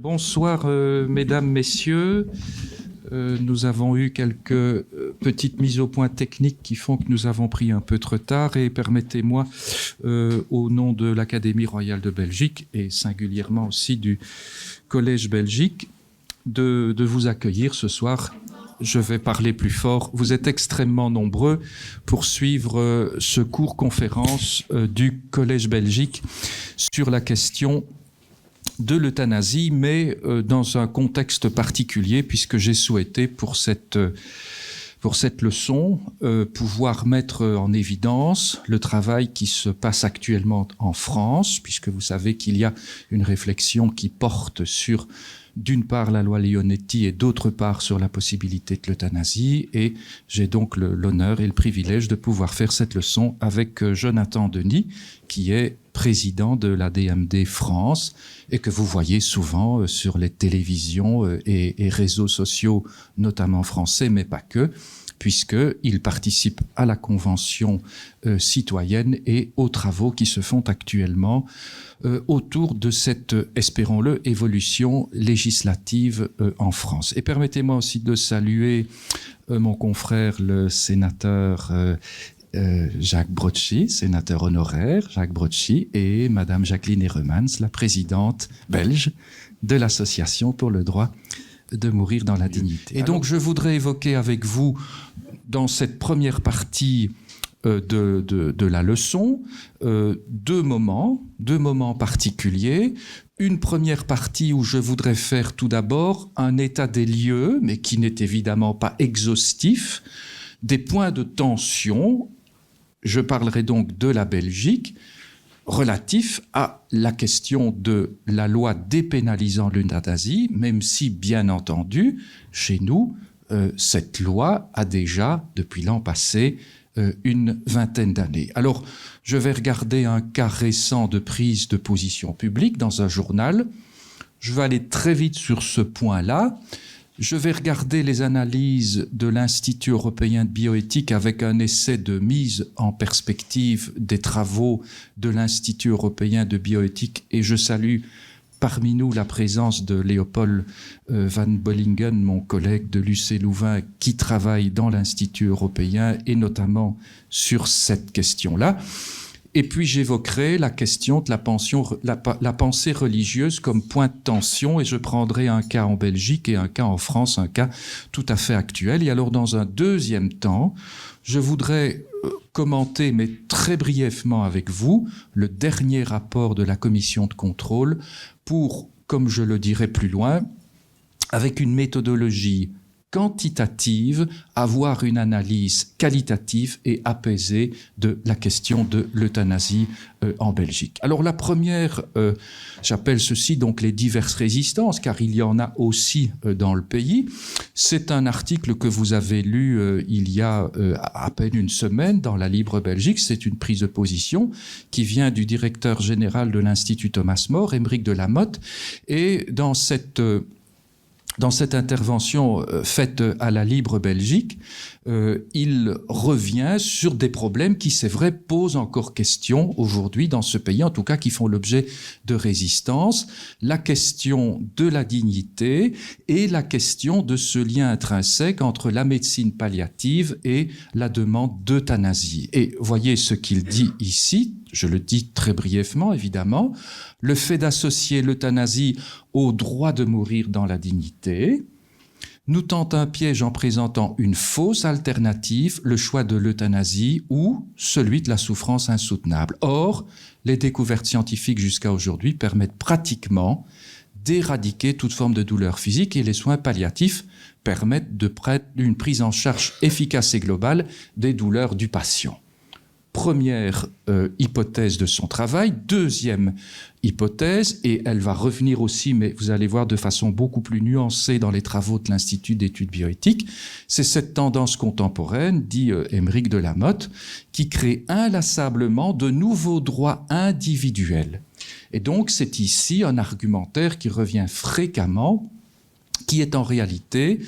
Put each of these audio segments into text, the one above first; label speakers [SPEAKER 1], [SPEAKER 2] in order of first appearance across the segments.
[SPEAKER 1] Bonsoir, mesdames, messieurs. Nous avons eu quelques petites mises au point techniques qui font que nous avons pris un peu de retard et permettez-moi, au nom de l'Académie royale de Belgique et singulièrement aussi du Collège Belgique, de vous accueillir ce soir. Je vais parler plus fort. Vous êtes extrêmement nombreux pour suivre ce cours-conférence du Collège Belgique sur la question de l'euthanasie, mais dans un contexte particulier, puisque j'ai souhaité pour cette leçon pouvoir mettre en évidence le travail qui se passe actuellement en France, puisque vous savez qu'il y a une réflexion qui porte sur, d'une part, la loi Leonetti et d'autre part sur la possibilité de l'euthanasie. Et j'ai donc l'honneur et le privilège de pouvoir faire cette leçon avec Jonathan Denis, qui est président de la DMD France et que vous voyez souvent sur les télévisions et réseaux sociaux, notamment français, mais pas que, puisqu'il participe à la Convention citoyenne et aux travaux qui se font actuellement autour de cette, espérons-le, évolution législative en France. Et permettez-moi aussi de saluer mon confrère, le sénateur Jacques Brotchi, sénateur honoraire, Jacques Brotchi, et Madame Jacqueline Heremans, la présidente belge de l'Association pour le droit de mourir dans la dignité. Et donc, je voudrais évoquer avec vous, dans cette première partie de la leçon, deux moments particuliers. Une première partie où je voudrais faire tout d'abord un état des lieux, mais qui n'est évidemment pas exhaustif, des points de tension. Je parlerai donc de la Belgique, relatif à la question de la loi dépénalisant l'euthanasie, même si, bien entendu, chez nous, cette loi a déjà, depuis l'an passé, une vingtaine d'années. Alors, je vais regarder un cas récent de prise de position publique dans un journal. Je vais aller très vite sur ce point-là. Je vais regarder les analyses de l'Institut européen de bioéthique avec un essai de mise en perspective des travaux de l'Institut européen de bioéthique, et je salue parmi nous la présence de Léopold van Bollingen, mon collègue de l'UC Louvain, qui travaille dans l'Institut européen et notamment sur cette question-là. Et puis j'évoquerai la question de la pensée religieuse comme point de tension, et je prendrai un cas en Belgique et un cas en France, un cas tout à fait actuel. Et alors dans un deuxième temps, je voudrais commenter, mais très brièvement avec vous, le dernier rapport de la commission de contrôle pour, comme je le dirai plus loin, avec une méthodologie quantitative, avoir une analyse qualitative et apaisée de la question de l'euthanasie en Belgique. Alors la première, j'appelle ceci donc les diverses résistances, car il y en a aussi dans le pays. C'est un article que vous avez lu il y a à peine une semaine dans la Libre Belgique. C'est une prise de position qui vient du directeur général de l'Institut Thomas More, Aymeric de Lamotte, et dans cette intervention faite à la Libre Belgique, il revient sur des problèmes qui, c'est vrai, posent encore question aujourd'hui dans ce pays, en tout cas qui font l'objet de résistance, la question de la dignité et la question de ce lien intrinsèque entre la médecine palliative et la demande d'euthanasie. Et voyez ce qu'il dit ici, je le dis très brièvement évidemment, le fait d'associer l'euthanasie au droit de mourir dans la dignité nous tente un piège en présentant une fausse alternative, le choix de l'euthanasie ou celui de la souffrance insoutenable. Or, les découvertes scientifiques jusqu'à aujourd'hui permettent pratiquement d'éradiquer toute forme de douleur physique, et les soins palliatifs permettent une prise en charge efficace et globale des douleurs du patient. Première hypothèse de son travail. Deuxième hypothèse, et elle va revenir aussi, mais vous allez voir de façon beaucoup plus nuancée dans les travaux de l'Institut d'études bioéthiques, c'est cette tendance contemporaine, dit Aymeric de Lamotte, qui crée inlassablement de nouveaux droits individuels. Et donc c'est ici un argumentaire qui revient fréquemment, qui est en réalité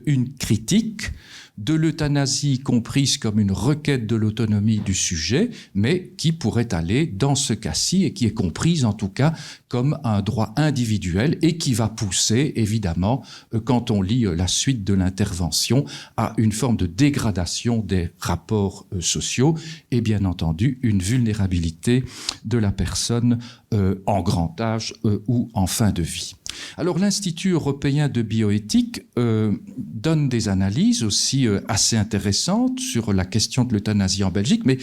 [SPEAKER 1] une critique de l'euthanasie comprise comme une requête de l'autonomie du sujet, mais qui pourrait aller dans ce cas-ci et qui est comprise en tout cas comme un droit individuel et qui va pousser, évidemment, quand on lit la suite de l'intervention, à une forme de dégradation des rapports sociaux et bien entendu une vulnérabilité de la personne en grand âge ou en fin de vie. Alors l'Institut européen de bioéthique donne des analyses aussi assez intéressantes sur la question de l'euthanasie en Belgique, mais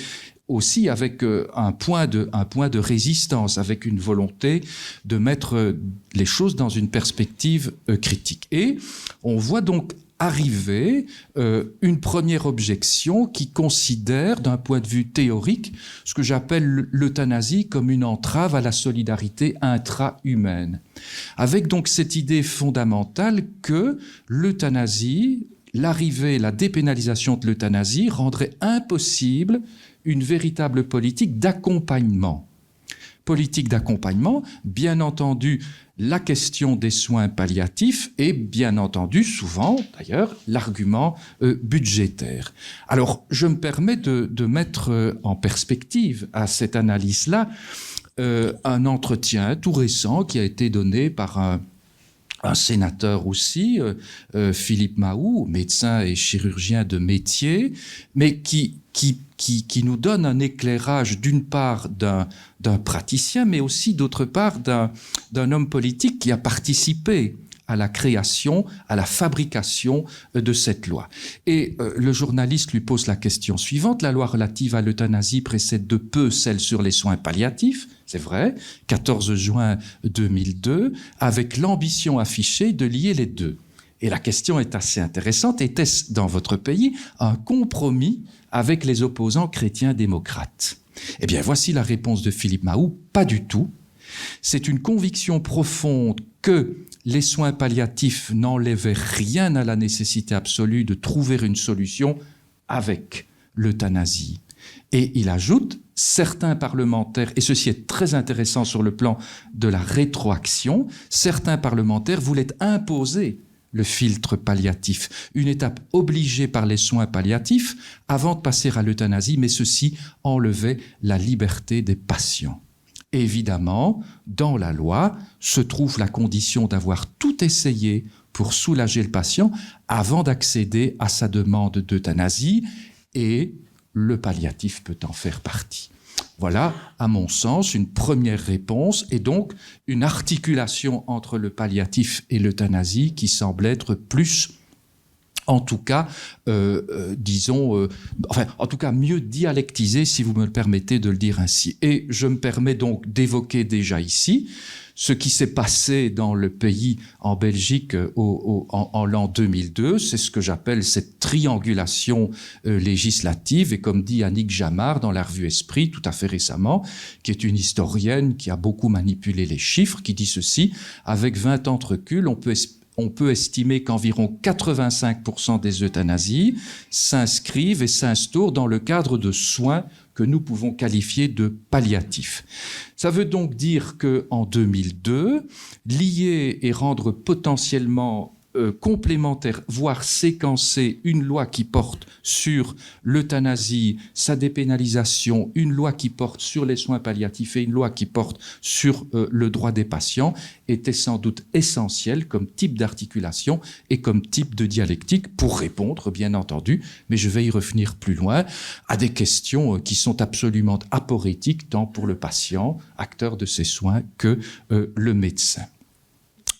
[SPEAKER 1] aussi avec un point de résistance, avec une volonté de mettre les choses dans une perspective critique. Et on voit donc arriver une première objection qui considère, d'un point de vue théorique, ce que j'appelle l'euthanasie comme une entrave à la solidarité intra-humaine. Avec donc cette idée fondamentale que l'euthanasie, l'arrivée, la dépénalisation de l'euthanasie rendrait impossible une véritable politique d'accompagnement. Politique d'accompagnement, bien entendu, la question des soins palliatifs et bien entendu, souvent d'ailleurs, l'argument budgétaire. Alors, je me permets de mettre en perspective à cette analyse-là un entretien tout récent qui a été donné par un sénateur aussi, Philippe Mahou, médecin et chirurgien de métier, mais qui nous donne un éclairage d'une part d'un praticien, mais aussi d'autre part d'un homme politique qui a participé à la création, à la fabrication de cette loi. Et le journaliste lui pose la question suivante. La loi relative à l'euthanasie précède de peu celle sur les soins palliatifs, c'est vrai, 14 juin 2002, avec l'ambition affichée de lier les deux. Et la question est assez intéressante. Était-ce dans votre pays un compromis avec les opposants chrétiens-démocrates? Eh bien, voici la réponse de Philippe Mahou. Pas du tout. C'est une conviction profonde que les soins palliatifs n'enlevaient rien à la nécessité absolue de trouver une solution avec l'euthanasie. Et il ajoute, certains parlementaires, et ceci est très intéressant sur le plan de la rétroaction, certains parlementaires voulaient imposer le filtre palliatif, une étape obligée par les soins palliatifs avant de passer à l'euthanasie, mais ceci enlevait la liberté des patients. Évidemment, dans la loi se trouve la condition d'avoir tout essayé pour soulager le patient avant d'accéder à sa demande d'euthanasie, et le palliatif peut en faire partie. Voilà, à mon sens, une première réponse et donc une articulation entre le palliatif et l'euthanasie qui semble être plus, en tout cas, en tout cas mieux dialectisée, si vous me le permettez de le dire ainsi. Et je me permets donc d'évoquer déjà ici ce qui s'est passé dans le pays, en Belgique, en l'an 2002. C'est ce que j'appelle cette triangulation législative. Et comme dit Annick Jamard dans la revue Esprit, tout à fait récemment, qui est une historienne qui a beaucoup manipulé les chiffres, qui dit ceci: avec 20 ans de recul, on peut estimer qu'environ 85% des euthanasies s'inscrivent et s'instaurent dans le cadre de soins que nous pouvons qualifier de palliatifs. Ça veut donc dire qu'en 2002, lier et rendre potentiellement complémentaire, voire séquencer une loi qui porte sur l'euthanasie, sa dépénalisation, une loi qui porte sur les soins palliatifs et une loi qui porte sur le droit des patients, était sans doute essentiel comme type d'articulation et comme type de dialectique pour répondre, bien entendu, mais je vais y revenir plus loin, à des questions qui sont absolument aporétiques tant pour le patient, acteur de ces soins, que le médecin.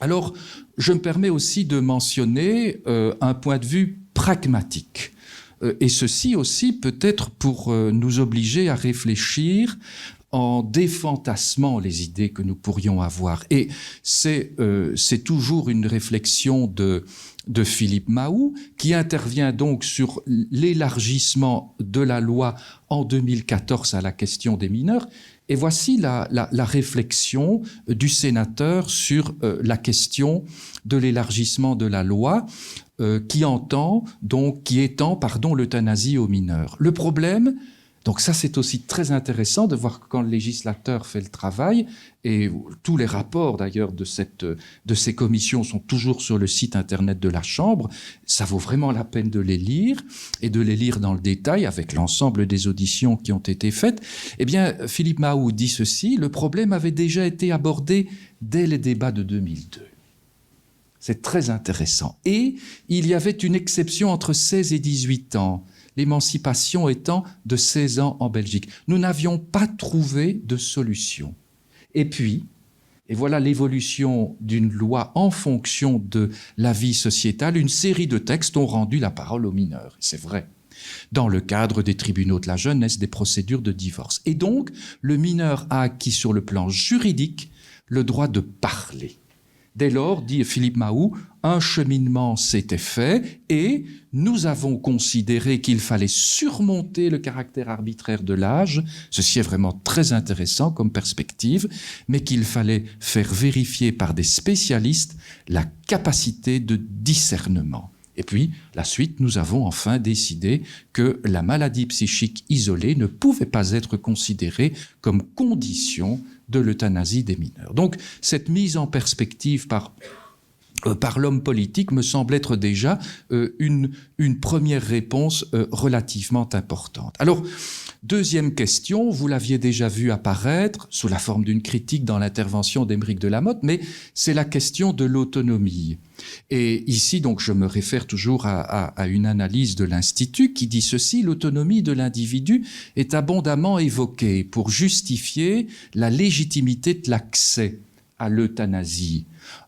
[SPEAKER 1] Alors, je me permets aussi de mentionner un point de vue pragmatique. Et ceci aussi peut-être pour nous obliger à réfléchir en défantasmant les idées que nous pourrions avoir. Et c'est toujours une réflexion de Philippe Mahou, qui intervient donc sur l'élargissement de la loi en 2014 à la question des mineurs. Et voici la réflexion du sénateur sur la question de l'élargissement de la loi qui étend l'euthanasie aux mineurs. Le problème, Donc ça, c'est aussi très intéressant de voir que quand le législateur fait le travail, et tous les rapports d'ailleurs de ces commissions sont toujours sur le site internet de la Chambre, ça vaut vraiment la peine de les lire, et de les lire dans le détail avec l'ensemble des auditions qui ont été faites. Eh bien, Philippe Mahou dit ceci: le problème avait déjà été abordé dès les débats de 2002. C'est très intéressant. Et il y avait une exception entre 16 et 18 ans, l'émancipation étant de 16 ans en Belgique. Nous n'avions pas trouvé de solution. Et puis, et voilà l'évolution d'une loi en fonction de la vie sociétale, une série de textes ont rendu la parole aux mineurs. C'est vrai. Dans le cadre des tribunaux de la jeunesse, des procédures de divorce. Et donc, le mineur a acquis sur le plan juridique le droit de parler. Dès lors, dit Philippe Mahou, un cheminement s'était fait et nous avons considéré qu'il fallait surmonter le caractère arbitraire de l'âge. Ceci est vraiment très intéressant comme perspective, mais qu'il fallait faire vérifier par des spécialistes la capacité de discernement. Et puis, la suite, nous avons enfin décidé que la maladie psychique isolée ne pouvait pas être considérée comme condition de l'euthanasie des mineurs. Donc, cette mise en perspective par l'homme politique me semble être déjà une première réponse relativement importante. Alors, deuxième question, vous l'aviez déjà vu apparaître sous la forme d'une critique dans l'intervention d'Aymeric de Lamothe, mais c'est la question de l'autonomie. Et ici, donc, je me réfère toujours à une analyse de l'Institut qui dit ceci: l'autonomie de l'individu est abondamment évoquée pour justifier la légitimité de l'accès à l'euthanasie.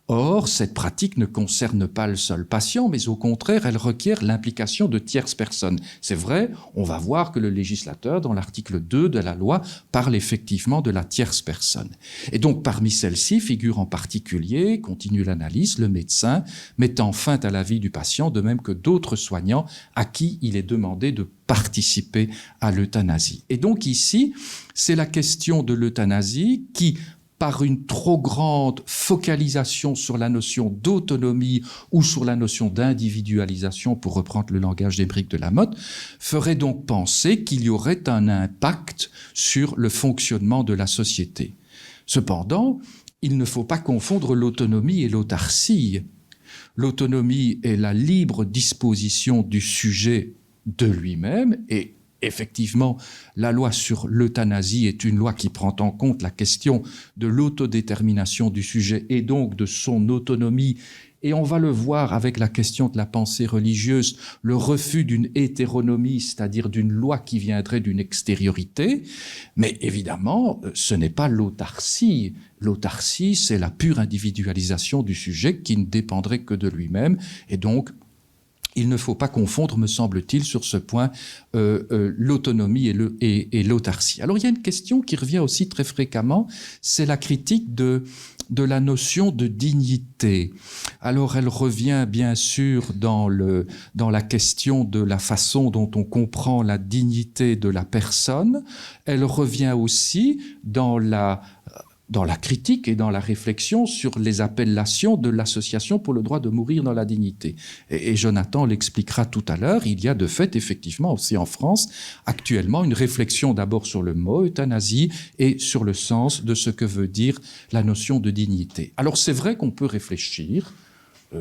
[SPEAKER 1] Or, cette pratique ne concerne pas le seul patient, mais au contraire, elle requiert l'implication de tierces personnes. C'est vrai, on va voir que le législateur, dans l'article 2 de la loi, parle effectivement de la tierce personne. Et donc, parmi celles-ci figure en particulier, continue l'analyse, le médecin mettant fin à la vie du patient, de même que d'autres soignants à qui il est demandé de participer à l'euthanasie. Et donc ici, c'est la question de l'euthanasie qui, par une trop grande focalisation sur la notion d'autonomie ou sur la notion d'individualisation, pour reprendre le langage d'Aymeric de Lamothe, ferait donc penser qu'il y aurait un impact sur le fonctionnement de la société. Cependant, il ne faut pas confondre l'autonomie et l'autarcie. L'autonomie est la libre disposition du sujet de lui-même, et effectivement, la loi sur l'euthanasie est une loi qui prend en compte la question de l'autodétermination du sujet et donc de son autonomie. Et on va le voir avec la question de la pensée religieuse, le refus d'une hétéronomie, c'est-à-dire d'une loi qui viendrait d'une extériorité. Mais évidemment, ce n'est pas l'autarcie. L'autarcie, c'est la pure individualisation du sujet qui ne dépendrait que de lui-même. Et donc, il ne faut pas confondre, me semble-t-il, sur ce point, l'autonomie et l'autarcie. Alors, il y a une question qui revient aussi très fréquemment, c'est la critique de la notion de dignité. Alors, elle revient bien sûr dans la question de la façon dont on comprend la dignité de la personne. Elle revient aussi dans la critique et dans la réflexion sur les appellations de l'Association pour le droit de mourir dans la dignité. Et Jonathan l'expliquera tout à l'heure, il y a de fait effectivement aussi en France actuellement une réflexion d'abord sur le mot euthanasie et sur le sens de ce que veut dire la notion de dignité. Alors c'est vrai qu'on peut réfléchir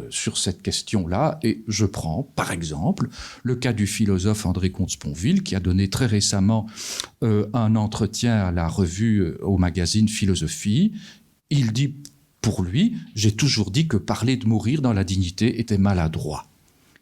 [SPEAKER 1] sur cette question-là, et je prends, par exemple, le cas du philosophe André Comte-Sponville, qui a donné très récemment un entretien à la revue, au magazine Philosophie. Il dit, pour lui, j'ai toujours dit que parler de mourir dans la dignité était maladroit.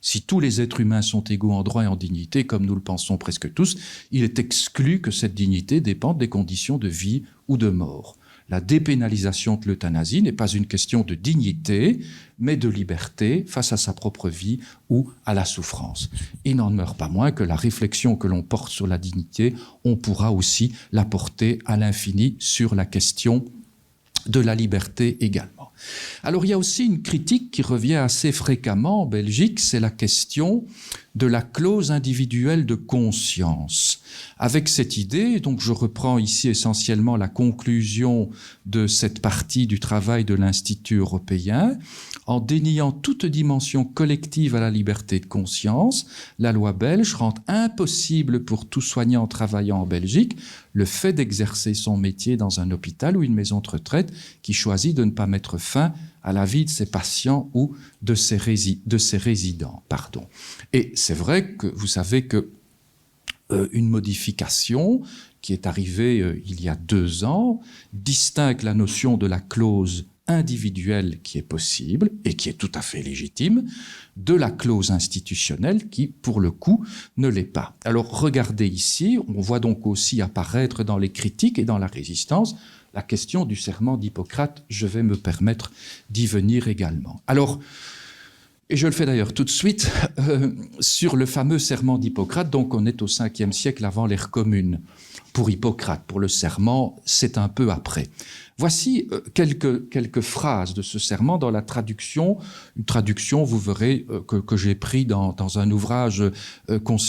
[SPEAKER 1] Si tous les êtres humains sont égaux en droit et en dignité, comme nous le pensons presque tous, il est exclu que cette dignité dépende des conditions de vie ou de mort. La dépénalisation de l'euthanasie n'est pas une question de dignité, mais de liberté face à sa propre vie ou à la souffrance. Il n'en demeure pas moins que la réflexion que l'on porte sur la dignité, on pourra aussi la porter à l'infini sur la question de la liberté également. Alors il y a aussi une critique qui revient assez fréquemment en Belgique, c'est la question de la clause individuelle de conscience. Avec cette idée, donc je reprends ici essentiellement la conclusion de cette partie du travail de l'Institut européen, en déniant toute dimension collective à la liberté de conscience, la loi belge rend impossible pour tout soignant travaillant en Belgique le fait d'exercer son métier dans un hôpital ou une maison de retraite qui choisit de ne pas mettre fin à la vie de ses patients ou de ses résidents. Et c'est vrai que vous savez que une modification qui est arrivée il y a 2 ans distingue la notion de la clause individuelle qui est possible et qui est tout à fait légitime de la clause institutionnelle qui, pour le coup, ne l'est pas. Alors regardez ici, on voit donc aussi apparaître dans les critiques et dans la résistance la question du serment d'Hippocrate. Je vais me permettre d'y venir également. Alors, et je le fais d'ailleurs tout de suite, sur le fameux serment d'Hippocrate, donc on est au 5e siècle avant l'ère commune. Pour Hippocrate, pour le serment, c'est un peu après. Voici quelques phrases de ce serment dans la traduction, une traduction, vous verrez, que j'ai pris dans un ouvrage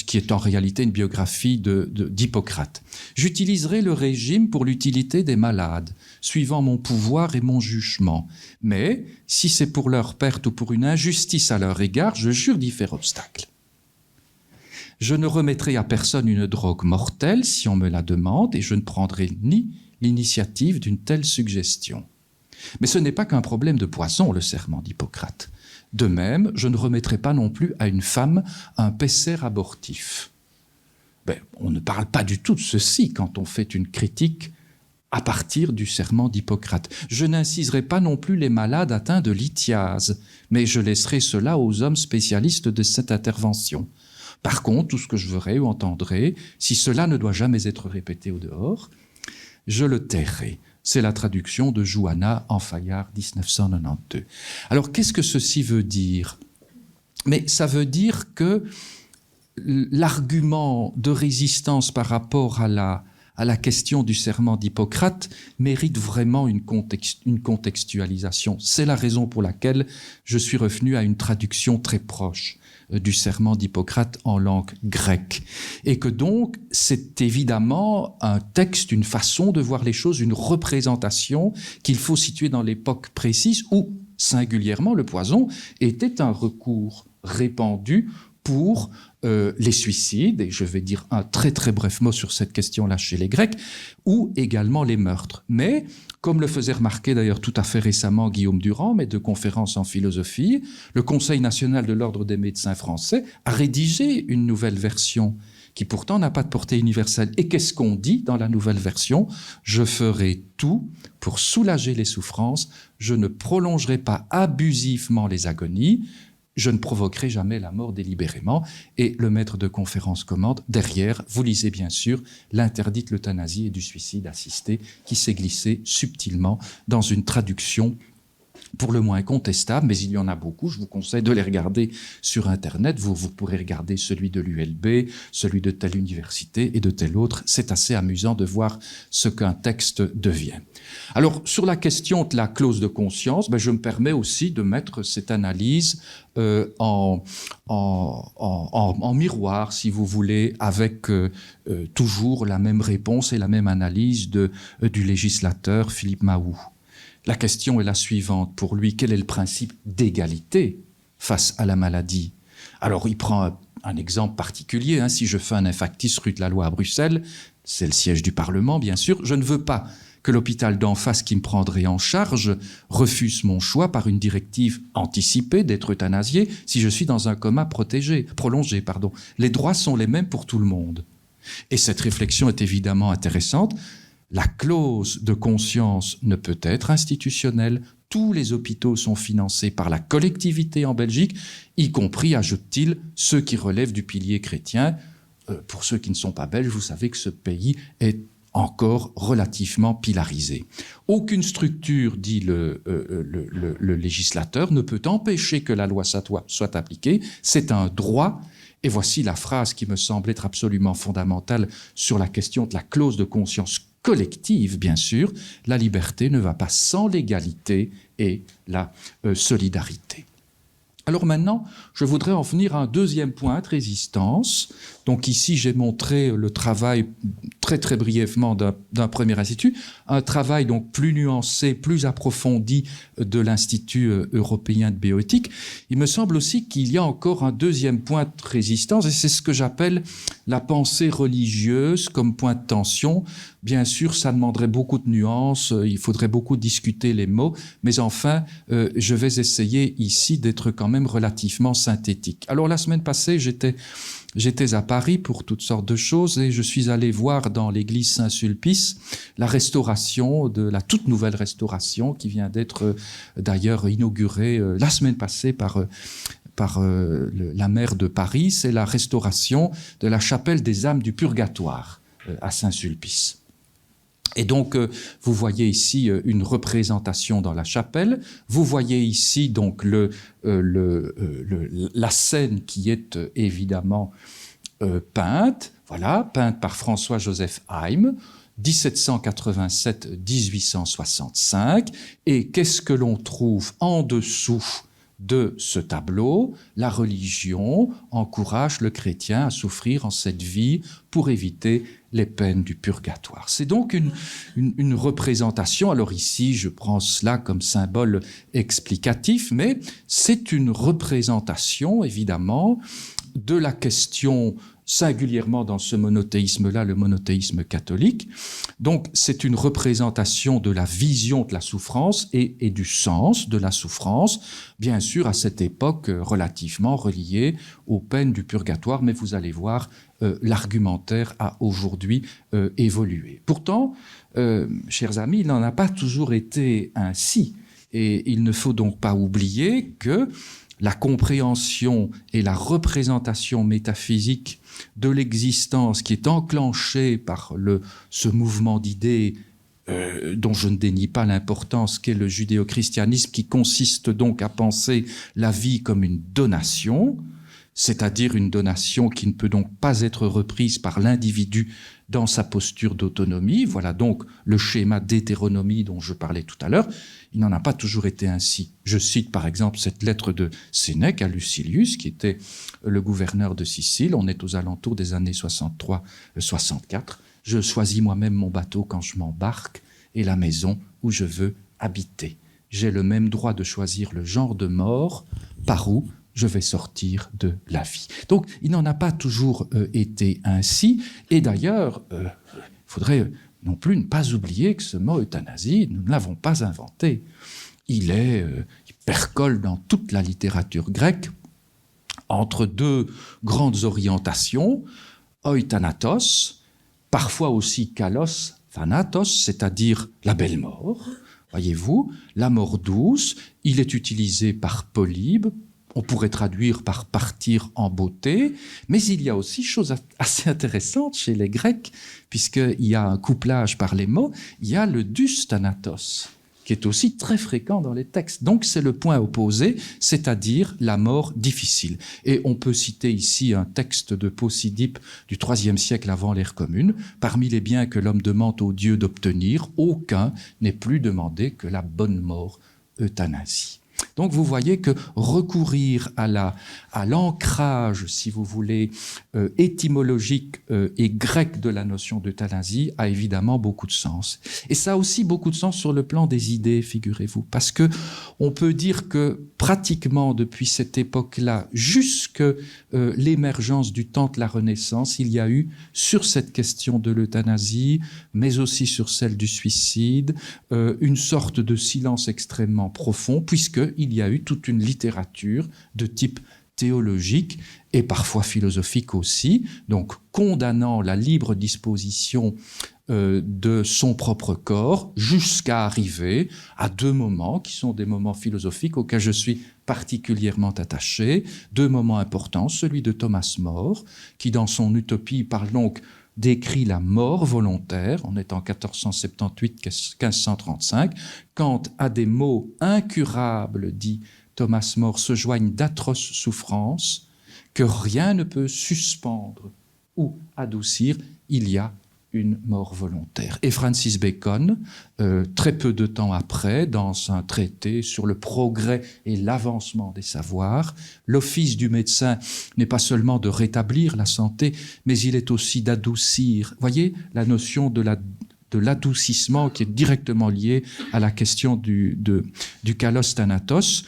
[SPEAKER 1] qui est en réalité une biographie d'Hippocrate. « J'utiliserai le régime pour l'utilité des malades, suivant mon pouvoir et mon jugement. Mais, si c'est pour leur perte ou pour une injustice à leur égard, je jure d'y faire obstacle. Je ne remettrai à personne une drogue mortelle si on me la demande et je ne prendrai ni l'initiative d'une telle suggestion. Mais ce n'est pas qu'un problème de poison, le serment d'Hippocrate. De même, je ne remettrai pas non plus à une femme un pesser abortif. » On ne parle pas du tout de ceci quand on fait une critique à partir du serment d'Hippocrate. Je n'inciserai pas non plus les malades atteints de lithiase, mais je laisserai cela aux hommes spécialistes de cette intervention. Par contre, tout ce que je verrai ou entendrai, si cela ne doit jamais être répété au dehors, je le tairai. C'est la traduction de Johanna en Fayard, 1992. Alors, qu'est-ce que ceci veut dire? Mais ça veut dire que l'argument de résistance par rapport à la question du serment d'Hippocrate mérite vraiment une contextualisation. C'est la raison pour laquelle je suis revenu à une traduction très proche du serment d'Hippocrate en langue grecque. Et que donc, c'est évidemment un texte, une façon de voir les choses, une représentation qu'il faut situer dans l'époque précise où, singulièrement, le poison était un recours répandu pour les suicides, et je vais dire un très très bref mot sur cette question-là chez les Grecs, ou également les meurtres. Mais, comme le faisait remarquer d'ailleurs tout à fait récemment Guillaume Durand, maître de conférence en philosophie, le Conseil national de l'Ordre des médecins français a rédigé une nouvelle version qui pourtant n'a pas de portée universelle. Et qu'est-ce qu'on dit dans la nouvelle version? Je ferai tout pour soulager les souffrances, je ne prolongerai pas abusivement les agonies, je ne provoquerai jamais la mort délibérément. Et le maître de conférence commande, derrière, vous lisez bien sûr l'interdit de l'euthanasie et du suicide assisté qui s'est glissé subtilement dans une traduction pour le moins incontestable, mais il y en a beaucoup. Je vous conseille de les regarder sur Internet. Vous pourrez regarder celui de l'ULB, celui de telle université et de tel autre. C'est assez amusant de voir ce qu'un texte devient. Alors, sur la question de la clause de conscience, je me permets aussi de mettre cette analyse en miroir, si vous voulez, avec toujours la même réponse et la même analyse du législateur Philippe Mahou. La question est la suivante. Pour lui, quel est le principe d'égalité face à la maladie? Alors, il prend un exemple particulier. Si je fais un infarctus rue de la Loi à Bruxelles, c'est le siège du Parlement, bien sûr, je ne veux pas que l'hôpital d'en face qui me prendrait en charge refuse mon choix par une directive anticipée d'être euthanasié si je suis dans un coma prolongé. Les droits sont les mêmes pour tout le monde. Et cette réflexion est évidemment intéressante. La clause de conscience ne peut être institutionnelle. Tous les hôpitaux sont financés par la collectivité en Belgique, y compris, ajoute-t-il, ceux qui relèvent du pilier chrétien. Pour ceux qui ne sont pas belges, vous savez que ce pays est encore relativement pilarisé. Aucune structure, dit le législateur, ne peut empêcher que la loi soit appliquée. C'est un droit. Et voici la phrase qui me semble être absolument fondamentale sur la question de la clause de conscience collective, bien sûr. La liberté ne va pas sans l'égalité et la solidarité. Alors maintenant, je voudrais en venir à un deuxième point de résistance. Donc ici, j'ai montré le travail très très brièvement d'un premier institut, un travail donc plus nuancé, plus approfondi de l'Institut européen de bioéthique. Il me semble aussi qu'il y a encore un deuxième point de résistance, et c'est ce que j'appelle la pensée religieuse comme point de tension. Bien sûr, ça demanderait beaucoup de nuances, il faudrait beaucoup discuter les mots, mais enfin, je vais essayer ici d'être quand même relativement synthétique. Alors la semaine passée, j'étais à Paris pour toutes sortes de choses et je suis allé voir dans l'église Saint-Sulpice la restauration, de la toute nouvelle restauration qui vient d'être d'ailleurs inaugurée la semaine passée par la maire de Paris. C'est la restauration de la chapelle des âmes du purgatoire à Saint-Sulpice. Et donc, vous voyez ici une représentation dans la chapelle. Vous voyez ici donc la scène qui est évidemment peinte, voilà, peinte par François-Joseph Heim, 1787-1865. Et qu'est-ce que l'on trouve en dessous de ce tableau? La religion encourage le chrétien à souffrir en cette vie pour éviter les peines du purgatoire. C'est donc une représentation. Alors ici, je prends cela comme symbole explicatif, mais c'est une représentation, évidemment, de la question, singulièrement dans ce monothéisme-là, le monothéisme catholique. Donc, c'est une représentation de la vision de la souffrance et du sens de la souffrance, bien sûr, à cette époque relativement reliée aux peines du purgatoire, mais vous allez voir, l'argumentaire a aujourd'hui évolué. Pourtant, chers amis, il n'en a pas toujours été ainsi. Et il ne faut donc pas oublier que la compréhension et la représentation métaphysique de l'existence qui est enclenchée par ce mouvement d'idées dont je ne dénie pas l'importance qu'est le judéo-christianisme, qui consiste donc à penser la vie comme une donation, c'est-à-dire une donation qui ne peut donc pas être reprise par l'individu dans sa posture d'autonomie. Voilà donc le schéma d'hétéronomie dont je parlais tout à l'heure. Il n'en a pas toujours été ainsi. Je cite par exemple cette lettre de Sénèque à Lucilius, qui était le gouverneur de Sicile. On est aux alentours des années 63-64. Je choisis moi-même mon bateau quand je m'embarque et la maison où je veux habiter. J'ai le même droit de choisir le genre de mort par où je vais sortir de la vie. Donc, il n'en a pas toujours été ainsi. Et d'ailleurs, il faudrait non plus ne pas oublier que ce mot euthanasie, nous ne l'avons pas inventé. Il percole dans toute la littérature grecque entre deux grandes orientations, euthanatos, parfois aussi kalos thanatos, c'est-à-dire la belle mort. Voyez-vous, la mort douce, il est utilisé par Polybe. On pourrait traduire par partir en beauté, mais il y a aussi chose assez intéressante chez les Grecs, puisqu'il y a un couplage par les mots, il y a le dus thanatos, qui est aussi très fréquent dans les textes. Donc c'est le point opposé, c'est-à-dire la mort difficile. Et on peut citer ici un texte de Posidippe du IIIe siècle avant l'ère commune. Parmi les biens que l'homme demande aux dieux d'obtenir, aucun n'est plus demandé que la bonne mort, euthanasie. Donc vous voyez que recourir à l'ancrage, si vous voulez, étymologique et grec de la notion d'euthanasie a évidemment beaucoup de sens. Et ça a aussi beaucoup de sens sur le plan des idées, figurez-vous, parce que on peut dire que pratiquement depuis cette époque-là, jusque l'émergence du temps de la Renaissance, il y a eu sur cette question de l'euthanasie, mais aussi sur celle du suicide, une sorte de silence extrêmement profond, puisqu'il y a eu toute une littérature de type théologique et parfois philosophique aussi, donc condamnant la libre disposition de son propre corps jusqu'à arriver à deux moments qui sont des moments philosophiques auxquels je suis particulièrement attaché, deux moments importants, celui de Thomas More, qui dans son Utopie parle donc décrit la mort volontaire, on est en 1478-1535, quand à des maux incurables, dit Thomas More, se joignent d'atroces souffrances que rien ne peut suspendre ou adoucir, il y a une mort volontaire. Et Francis Bacon, très peu de temps après, dans un traité sur le progrès et l'avancement des savoirs, l'office du médecin n'est pas seulement de rétablir la santé, mais il est aussi d'adoucir. Voyez la notion de l'adoucissement qui est directement liée à la question du kalos thanatos,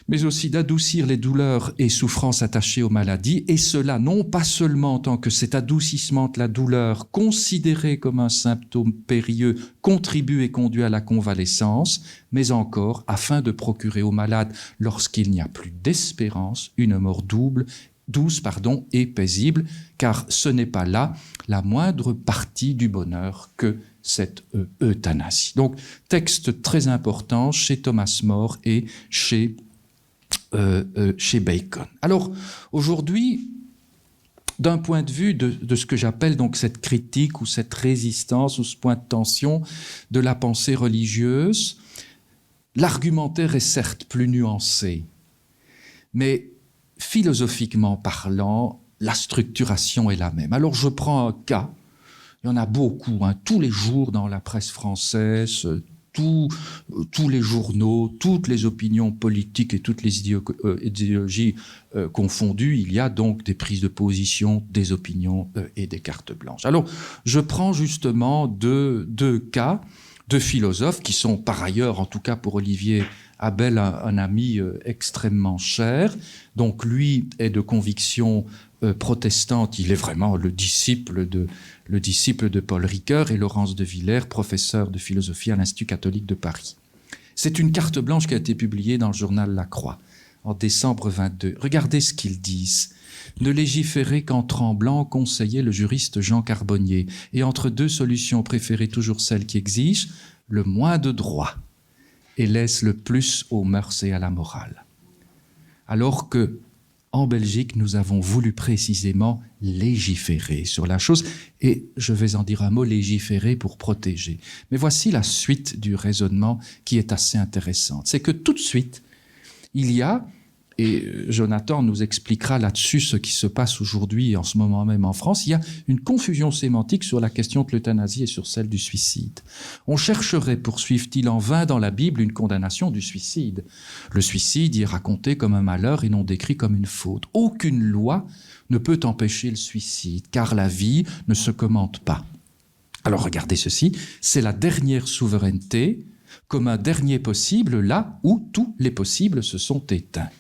[SPEAKER 1] mais aussi d'adoucir les douleurs et souffrances attachées aux maladies, et cela non pas seulement en tant que cet adoucissement de la douleur, considéré comme un symptôme périlleux, contribue et conduit à la convalescence, mais encore afin de procurer aux malades, lorsqu'il n'y a plus d'espérance, une mort douce et paisible, car ce n'est pas là la moindre partie du bonheur que cette euthanasie. Donc, texte très important chez Thomas More et chez Bacon. Alors, aujourd'hui, d'un point de vue de ce que j'appelle donc cette critique ou cette résistance ou ce point de tension de la pensée religieuse, l'argumentaire est certes plus nuancé, mais philosophiquement parlant, la structuration est la même. Alors, je prends un cas, il y en a beaucoup, tous les jours dans la presse française, tous les journaux, toutes les opinions politiques et toutes les idéologies confondues, il y a donc des prises de position, des opinions et des cartes blanches. Alors, je prends justement deux cas de philosophes qui sont par ailleurs, en tout cas pour Olivier Abel, un ami extrêmement cher. Donc, lui est de conviction protestante, il est vraiment le disciple de Paul Ricoeur, et Laurence de Villers, professeur de philosophie à l'Institut catholique de Paris. C'est une carte blanche qui a été publiée dans le journal La Croix en décembre 22. Regardez ce qu'ils disent. Ne légiférer qu'en tremblant, conseillait le juriste Jean Carbonnier, et entre deux solutions préférées toujours celle qui exige le moins de droit et laisse le plus aux mœurs et à la morale. Alors que en Belgique, nous avons voulu précisément légiférer sur la chose, et je vais en dire un mot, légiférer pour protéger. Mais voici la suite du raisonnement qui est assez intéressante. C'est que tout de suite, il y a, et Jonathan nous expliquera là-dessus ce qui se passe aujourd'hui, en ce moment même en France, il y a une confusion sémantique sur la question de l'euthanasie et sur celle du suicide. On chercherait, poursuivent-ils en vain dans la Bible, une condamnation du suicide. Le suicide y est raconté comme un malheur et non décrit comme une faute. Aucune loi ne peut empêcher le suicide, car la vie ne se commente pas. Alors regardez ceci, c'est la dernière souveraineté, comme un dernier possible, là où tous les possibles se sont éteints.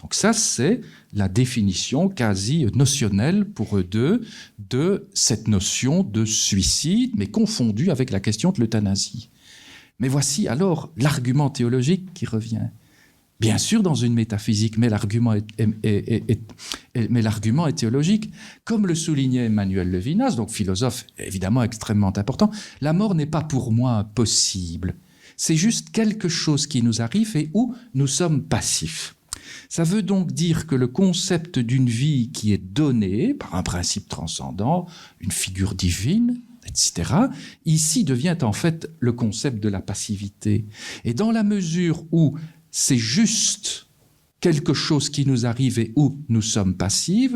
[SPEAKER 1] Donc ça, c'est la définition quasi notionnelle pour eux deux de cette notion de suicide, mais confondue avec la question de l'euthanasie. Mais voici alors l'argument théologique qui revient. Bien sûr dans une métaphysique, mais l'argument est théologique. Comme le soulignait Emmanuel Levinas, donc philosophe évidemment extrêmement important, la mort n'est pas pour moi impossible. C'est juste quelque chose qui nous arrive et où nous sommes passifs. Ça veut donc dire que le concept d'une vie qui est donnée par un principe transcendant, une figure divine, etc., ici devient en fait le concept de la passivité. Et dans la mesure où c'est juste quelque chose qui nous arrive et où nous sommes passifs,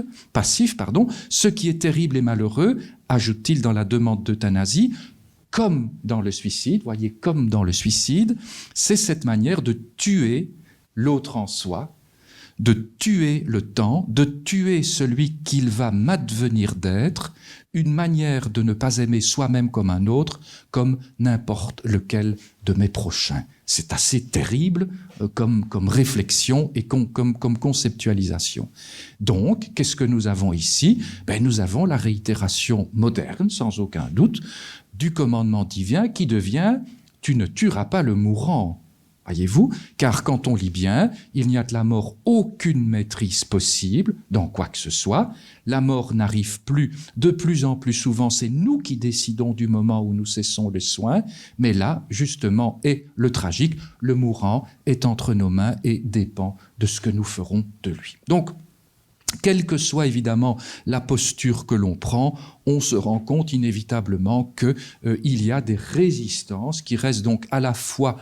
[SPEAKER 1] ce qui est terrible et malheureux, ajoute-t-il dans la demande d'euthanasie, comme dans le suicide, voyez, comme dans le suicide, c'est cette manière de tuer l'autre en soi, de tuer le temps, de tuer celui qu'il va m'advenir d'être, une manière de ne pas aimer soi-même comme un autre, comme n'importe lequel de mes prochains. C'est assez terrible comme réflexion et comme conceptualisation. Donc, qu'est-ce que nous avons ici ? Nous avons la réitération moderne, sans aucun doute, du commandement divin qui devient « tu ne tueras pas le mourant ». Voyez-vous, car quand on lit bien, il n'y a de la mort aucune maîtrise possible dans quoi que ce soit. La mort n'arrive plus, de plus en plus souvent, c'est nous qui décidons du moment où nous cessons le soin, mais là, justement, est le tragique, le mourant est entre nos mains et dépend de ce que nous ferons de lui. Donc, quelle que soit évidemment la posture que l'on prend, on se rend compte inévitablement qu'il y a des résistances qui restent donc à la fois,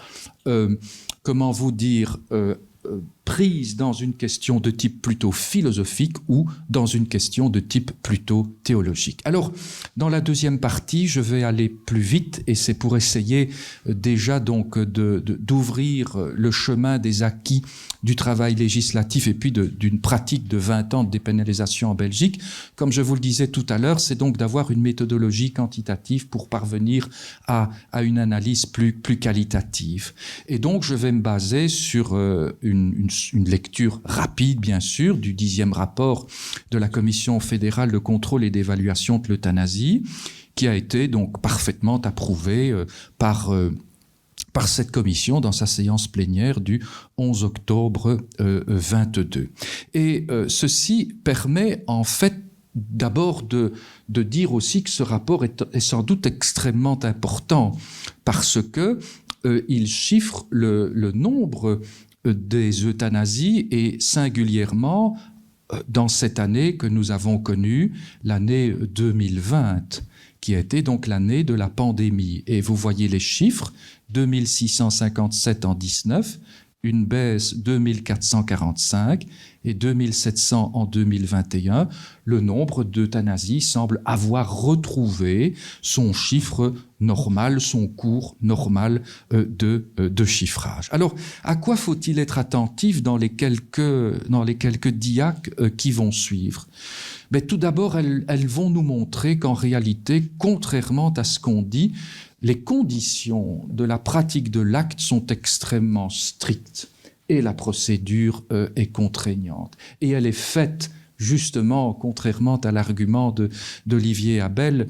[SPEAKER 1] prise dans une question de type plutôt philosophique ou dans une question de type plutôt théologique. Alors, dans la deuxième partie, je vais aller plus vite et c'est pour essayer déjà donc d'ouvrir le chemin des acquis du travail législatif et puis d'une pratique de 20 ans de dépénalisation en Belgique. Comme je vous le disais tout à l'heure, c'est donc d'avoir une méthodologie quantitative pour parvenir à une analyse plus qualitative. Et donc, je vais me baser sur une lecture rapide, bien sûr, du 10e rapport de la Commission fédérale de contrôle et d'évaluation de l'euthanasie, qui a été donc parfaitement approuvé par cette commission dans sa séance plénière du 11 octobre 22. Et ceci permet en fait d'abord de dire aussi que ce rapport est sans doute extrêmement important parce que il chiffre le nombre des euthanasies et singulièrement dans cette année que nous avons connue, l'année 2020, qui a été donc l'année de la pandémie. Et vous voyez les chiffres, 2657 en 19, une baisse 2445 et 2700 en 2021. Le nombre d'euthanasies semble avoir retrouvé son chiffre normal, son cours normal de chiffrage. Alors, à quoi faut-il être attentif dans les quelques diacs qui vont suivre ? Mais tout d'abord, elles vont nous montrer qu'en réalité, contrairement à ce qu'on dit, les conditions de la pratique de l'acte sont extrêmement strictes et la procédure est contraignante. Et elle est faite, justement, contrairement à l'argument d'Olivier Abel,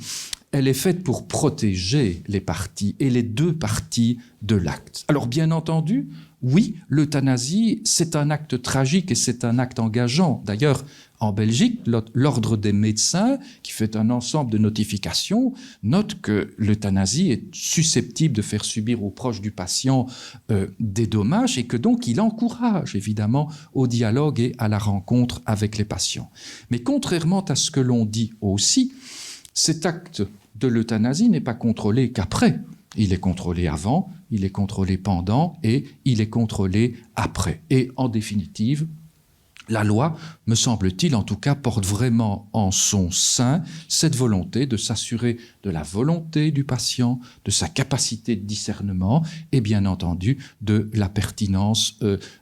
[SPEAKER 1] elle est faite pour protéger les parties et les deux parties de l'acte. Alors, bien entendu, oui, l'euthanasie, c'est un acte tragique et c'est un acte engageant. D'ailleurs, en Belgique, l'Ordre des médecins, qui fait un ensemble de notifications, note que l'euthanasie est susceptible de faire subir aux proches du patient des dommages et que donc il encourage évidemment au dialogue et à la rencontre avec les patients. Mais contrairement à ce que l'on dit aussi, cet acte de l'euthanasie n'est pas contrôlé qu'après. Il est contrôlé avant, il est contrôlé pendant et il est contrôlé après. Et en définitive, la loi, me semble-t-il, en tout cas, porte vraiment en son sein cette volonté de s'assurer de la volonté du patient, de sa capacité de discernement et bien entendu de la pertinence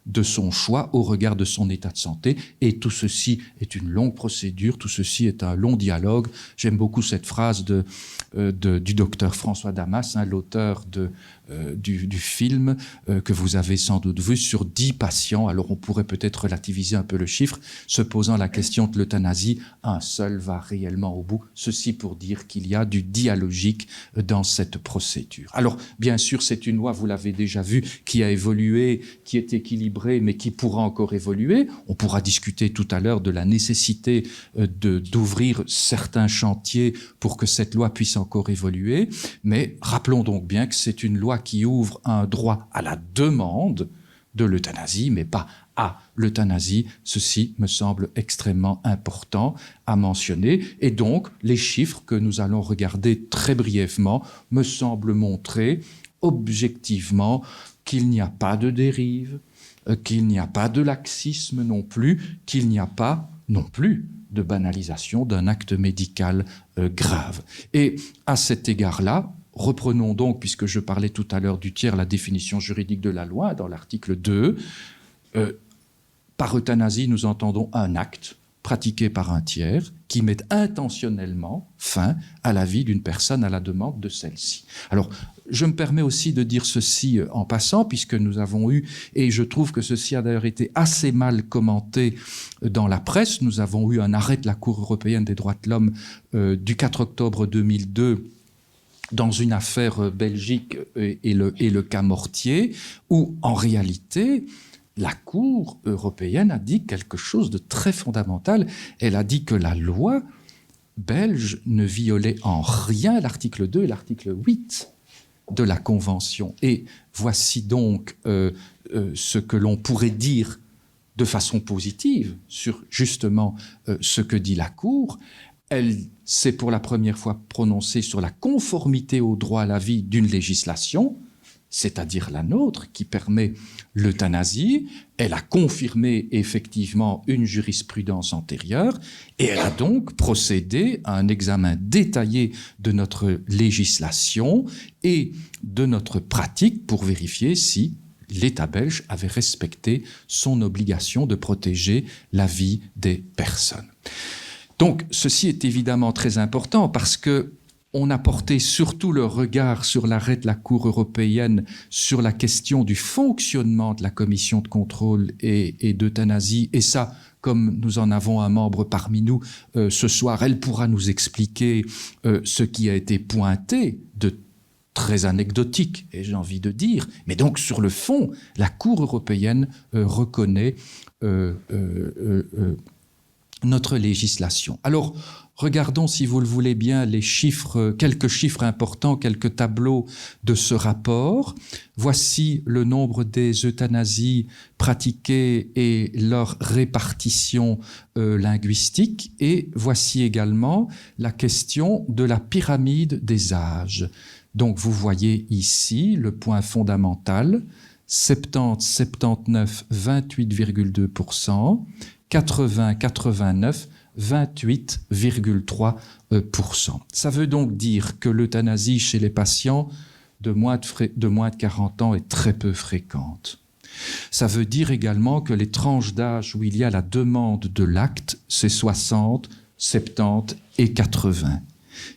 [SPEAKER 1] de son choix au regard de son état de santé. Et tout ceci est une longue procédure, tout ceci est un long dialogue. J'aime beaucoup cette phrase du docteur François Damas, l'auteur du film que vous avez sans doute vu sur 10 patients. Alors on pourrait peut-être relativiser un peu le chiffre, se posant la question de l'euthanasie, un seul va réellement au bout. Ceci pour dire qu'il y a du dialogique dans cette procédure. Alors bien sûr, c'est une loi, vous l'avez déjà vu, qui a évolué, qui est équilibrée, mais qui pourra encore évoluer. On pourra discuter tout à l'heure de la nécessité d'ouvrir certains chantiers pour que cette loi puisse encore évoluer. Mais rappelons donc bien que c'est une loi qui ouvre un droit à la demande de l'euthanasie, mais pas à l'euthanasie. Ceci me semble extrêmement important à mentionner. Et donc, les chiffres que nous allons regarder très brièvement me semblent montrer objectivement qu'il n'y a pas de dérive, qu'il n'y a pas de laxisme non plus, qu'il n'y a pas non plus de banalisation d'un acte médical grave. Et à cet égard-là, reprenons donc, puisque je parlais tout à l'heure du tiers, la définition juridique de la loi, dans l'article 2. Par euthanasie, nous entendons un acte pratiqué par un tiers qui met intentionnellement fin à la vie d'une personne à la demande de celle-ci. Alors, je me permets aussi de dire ceci en passant, puisque nous avons eu, et je trouve que ceci a d'ailleurs été assez mal commenté dans la presse, nous avons eu un arrêt de la Cour européenne des droits de l'homme du 4 octobre 2002 dans une affaire Belgique et le cas Mortier, où en réalité, la Cour européenne a dit quelque chose de très fondamental. Elle a dit que la loi belge ne violait en rien l'article 2 et l'article 8 de la Convention. Et voici donc ce que l'on pourrait dire de façon positive sur justement ce que dit la Cour. Elle s'est pour la première fois prononcée sur la conformité au droit à la vie d'une législation. c'est-à-dire la nôtre, qui permet l'euthanasie. Elle a confirmé effectivement une jurisprudence antérieure et elle a donc procédé à un examen détaillé de notre législation et de notre pratique pour vérifier si l'État belge avait respecté son obligation de protéger la vie des personnes. Donc, ceci est évidemment très important parce que on a porté surtout le regard sur l'arrêt de la Cour européenne sur la question du fonctionnement de la commission de contrôle et d'euthanasie. Et ça, comme nous en avons un membre parmi nous ce soir, elle pourra nous expliquer ce qui a été pointé de très anecdotique, et j'ai envie de dire. Mais donc, sur le fond, la Cour européenne reconnaît notre législation. Alors, regardons, si vous le voulez bien, les chiffres, quelques chiffres importants, quelques tableaux de ce rapport. Voici le nombre des euthanasies pratiquées et leur répartition linguistique. Et voici également la question de la pyramide des âges. Donc, vous voyez ici le point fondamental, 70, 79, 28,2%, 80, 89, 28,3%. Ça veut donc dire que l'euthanasie chez les patients de moins de 40 ans est très peu fréquente. Ça veut dire également que les tranches d'âge où il y a la demande de l'acte, c'est 60, 70 et 80.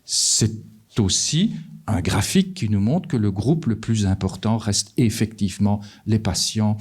[SPEAKER 1] C'est aussi un graphique qui nous montre que le groupe le plus important reste effectivement les patients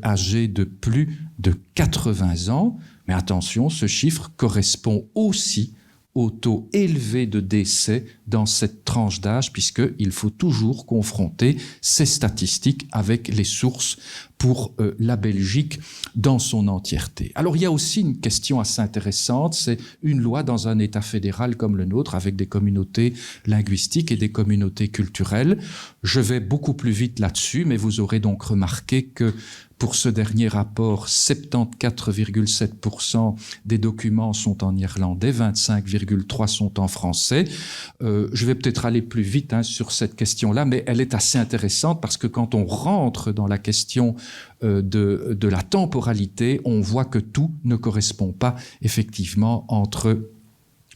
[SPEAKER 1] âgés de plus de 80 ans. Mais attention, ce chiffre correspond aussi au taux élevé de décès dans cette tranche d'âge, puisqu'il faut toujours confronter ces statistiques avec les sources pour la Belgique dans son entièreté. Alors il y a aussi une question assez intéressante, c'est une loi dans un État fédéral comme le nôtre, avec des communautés linguistiques et des communautés culturelles. Je vais beaucoup plus vite là-dessus, mais vous aurez donc remarqué que pour ce dernier rapport, 74,7% des documents sont en irlandais, 25,3% sont en français. Je vais peut-être aller plus vite sur cette question-là, mais elle est assez intéressante parce que quand on rentre dans la question de la temporalité, on voit que tout ne correspond pas effectivement entre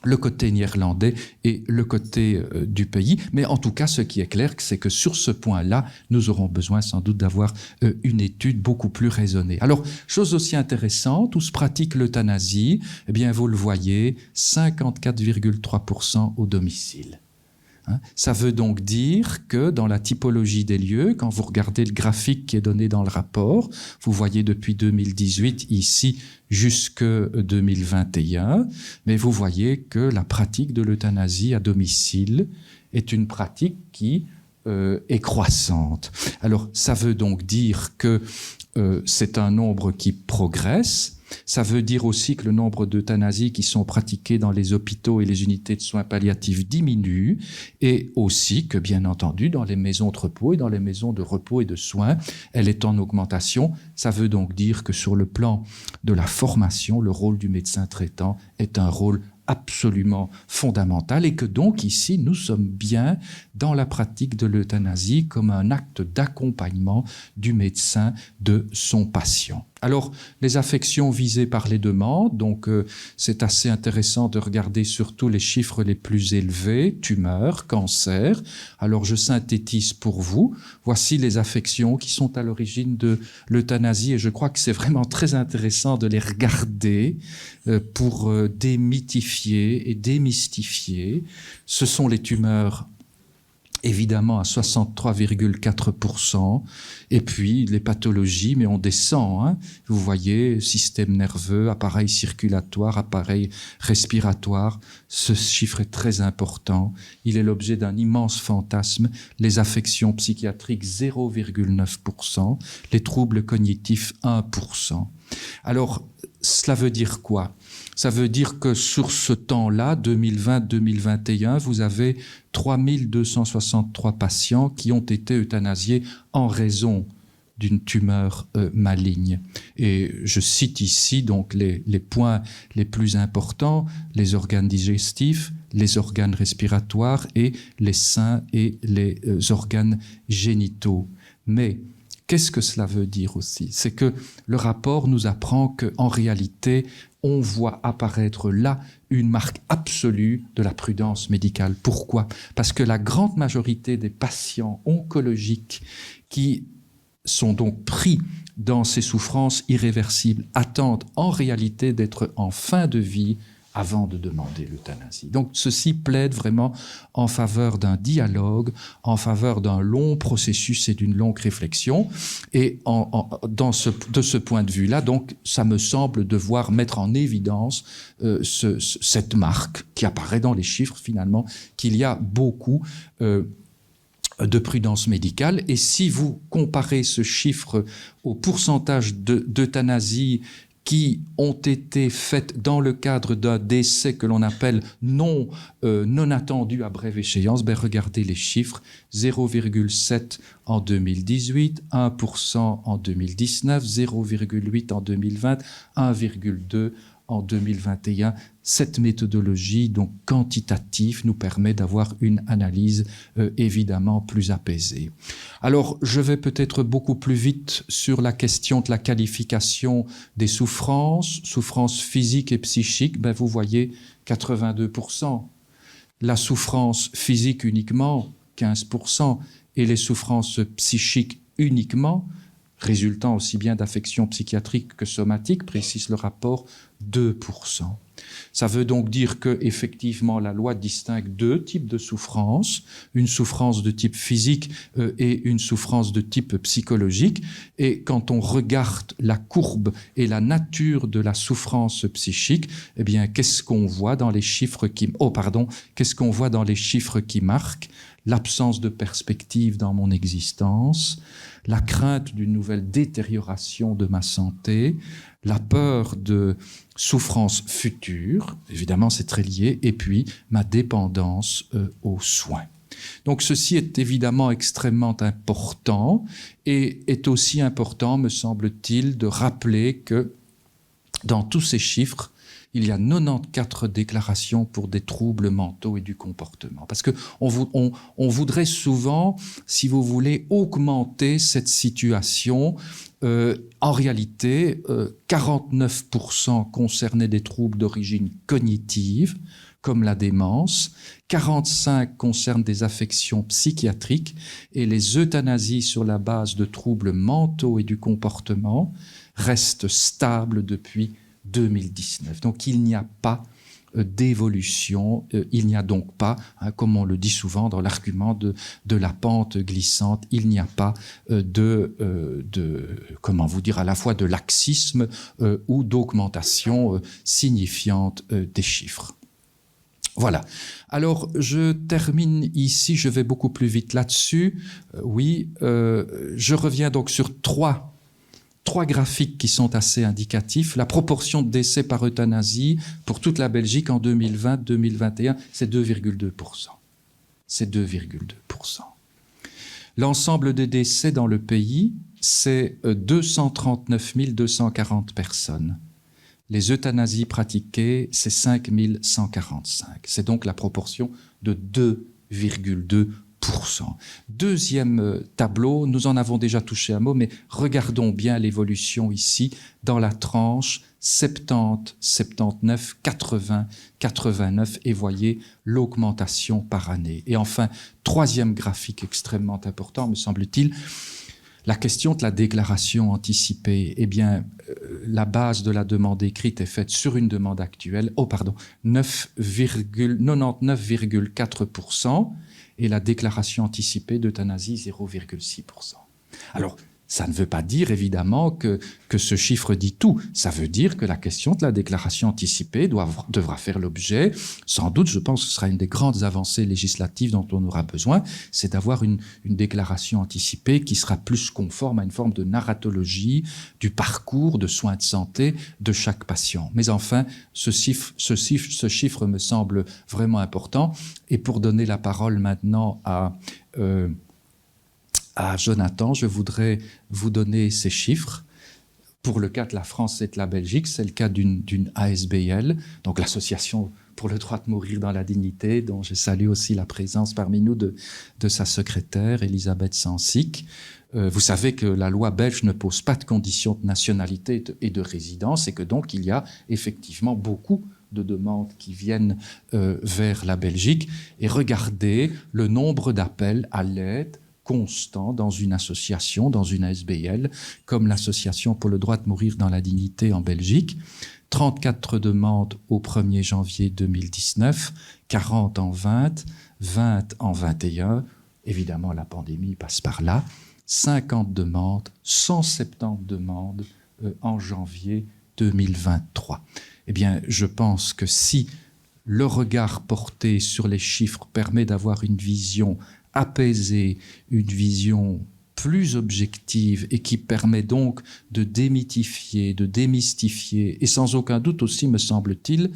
[SPEAKER 1] le côté néerlandais et le côté du pays. Mais en tout cas, ce qui est clair, c'est que sur ce point-là, nous aurons besoin sans doute d'avoir une étude beaucoup plus raisonnée. Alors, chose aussi intéressante, où se pratique l'euthanasie, eh bien, vous le voyez, 54,3% au domicile. Ça veut donc dire que dans la typologie des lieux, quand vous regardez le graphique qui est donné dans le rapport, vous voyez depuis 2018 ici jusque 2021, mais vous voyez que la pratique de l'euthanasie à domicile est une pratique qui est croissante. Alors ça veut donc dire que c'est un nombre qui progresse. Ça veut dire aussi que le nombre d'euthanasies qui sont pratiquées dans les hôpitaux et les unités de soins palliatifs diminue et aussi que, bien entendu, dans les maisons de repos et dans les maisons de repos et de soins, elle est en augmentation. Ça veut donc dire que sur le plan de la formation, le rôle du médecin traitant est un rôle absolument fondamental et que donc ici nous sommes bien dans la pratique de l'euthanasie comme un acte d'accompagnement du médecin de son patient. Alors, les affections visées par les demandes, donc c'est assez intéressant de regarder surtout les chiffres les plus élevés, tumeurs, cancer. Alors, je synthétise pour vous. Voici les affections qui sont à l'origine de l'euthanasie et je crois que c'est vraiment très intéressant de les regarder pour démythifier et démystifier. Ce sont les tumeurs évidemment à 63,4%, et puis les pathologies, mais on descend, vous voyez, système nerveux, appareil circulatoire, appareil respiratoire, ce chiffre est très important, il est l'objet d'un immense fantasme, les affections psychiatriques 0,9%, les troubles cognitifs 1%. Alors, cela veut dire quoi ? Ça veut dire que sur ce temps-là, 2020-2021, vous avez 3263 patients qui ont été euthanasiés en raison d'une tumeur maligne. Et je cite ici donc les points les plus importants, les organes digestifs, les organes respiratoires et les seins et les organes génitaux. Mais qu'est-ce que cela veut dire aussi? C'est que le rapport nous apprend qu'en réalité, on voit apparaître là une marque absolue de la prudence médicale. Pourquoi? Parce que la grande majorité des patients oncologiques qui sont donc pris dans ces souffrances irréversibles attendent en réalité d'être en fin de vie avant de demander l'euthanasie. Donc ceci plaide vraiment en faveur d'un dialogue, en faveur d'un long processus et d'une longue réflexion. Et de ce point de vue-là, donc, ça me semble devoir mettre en évidence cette marque qui apparaît dans les chiffres finalement, qu'il y a beaucoup de prudence médicale. Et si vous comparez ce chiffre au pourcentage d'euthanasie qui ont été faites dans le cadre d'un décès que l'on appelle non attendu à brève échéance, regardez les chiffres, 0,7 en 2018, 1% en 2019, 0,8 en 2020, 1,2 en 2021. Cette méthodologie donc quantitative nous permet d'avoir une analyse évidemment plus apaisée. Alors, je vais peut-être beaucoup plus vite sur la question de la qualification des souffrances physiques et psychiques. Vous voyez 82%. La souffrance physique uniquement 15% et les souffrances psychiques uniquement, résultant aussi bien d'affections psychiatriques que somatiques, précise le rapport, 2%. Ça veut donc dire que, effectivement, la loi distingue deux types de souffrances, une souffrance de type physique et une souffrance de type psychologique. Et quand on regarde la courbe et la nature de la souffrance psychique, eh bien, qu'est-ce qu'on voit dans les chiffres qu'est-ce qu'on voit dans les chiffres qui marquent l'absence de perspective dans mon existence, la crainte d'une nouvelle détérioration de ma santé, la peur de souffrances futures, évidemment c'est très lié, et puis ma dépendance aux soins. Donc ceci est évidemment extrêmement important et est aussi important, me semble-t-il, de rappeler que dans tous ces chiffres, il y a 94 déclarations pour des troubles mentaux et du comportement. Parce qu'on voudrait souvent, si vous voulez, augmenter cette situation. En réalité, 49% concernaient des troubles d'origine cognitive, comme la démence, 45% concernent des affections psychiatriques, et les euthanasies sur la base de troubles mentaux et du comportement restent stables depuis 2019. Donc il n'y a pas d'évolution, il n'y a donc pas, comme on le dit souvent dans l'argument de la pente glissante, il n'y a pas comment vous dire, à la fois de laxisme ou d'augmentation signifiante des chiffres. Voilà. Alors, je termine ici, je vais beaucoup plus vite là-dessus. Je reviens donc sur trois graphiques qui sont assez indicatifs. La proportion de décès par euthanasie pour toute la Belgique en 2020-2021, c'est 2,2%. C'est 2,2%. L'ensemble des décès dans le pays, c'est 239 240 personnes. Les euthanasies pratiquées, c'est 5 145. C'est donc la proportion de 2,2%. Deuxième tableau, nous en avons déjà touché un mot, mais regardons bien l'évolution ici dans la tranche 70, 79, 80, 89 et voyez l'augmentation par année. Et enfin, troisième graphique extrêmement important, me semble-t-il, la question de la déclaration anticipée. Eh bien, la base de la demande écrite est faite sur une demande actuelle, 99,4%, et la déclaration anticipée d'euthanasie 0,6%. Alors, ça ne veut pas dire évidemment que ce chiffre dit tout. Ça veut dire que la question de la déclaration anticipée devra faire l'objet, sans doute, je pense que ce sera une des grandes avancées législatives dont on aura besoin, c'est d'avoir une déclaration anticipée qui sera plus conforme à une forme de narratologie du parcours de soins de santé de chaque patient. Mais enfin, ce chiffre me semble vraiment important. Et pour donner la parole maintenant à Jonathan, je voudrais vous donner ces chiffres. Pour le cas de la France et de la Belgique, c'est le cas d'une ASBL, donc l'Association pour le droit de mourir dans la dignité, dont je salue aussi la présence parmi nous de sa secrétaire, Elisabeth Sansic. Vous savez que la loi belge ne pose pas de conditions de nationalité et de résidence, et que donc il y a effectivement beaucoup de demandes qui viennent vers la Belgique. Et regardez le nombre d'appels à l'aide constant dans une association, dans une ASBL, comme l'Association pour le droit de mourir dans la dignité en Belgique. 34 demandes au 1er janvier 2019, 40 en 20, 20 en 21. Évidemment, la pandémie passe par là. 50 demandes, 170 demandes en janvier 2023. Eh bien, je pense que si le regard porté sur les chiffres permet d'avoir une vision apaisée, une vision plus objective et qui permet donc de démythifier, de démystifier et sans aucun doute aussi, me semble-t-il,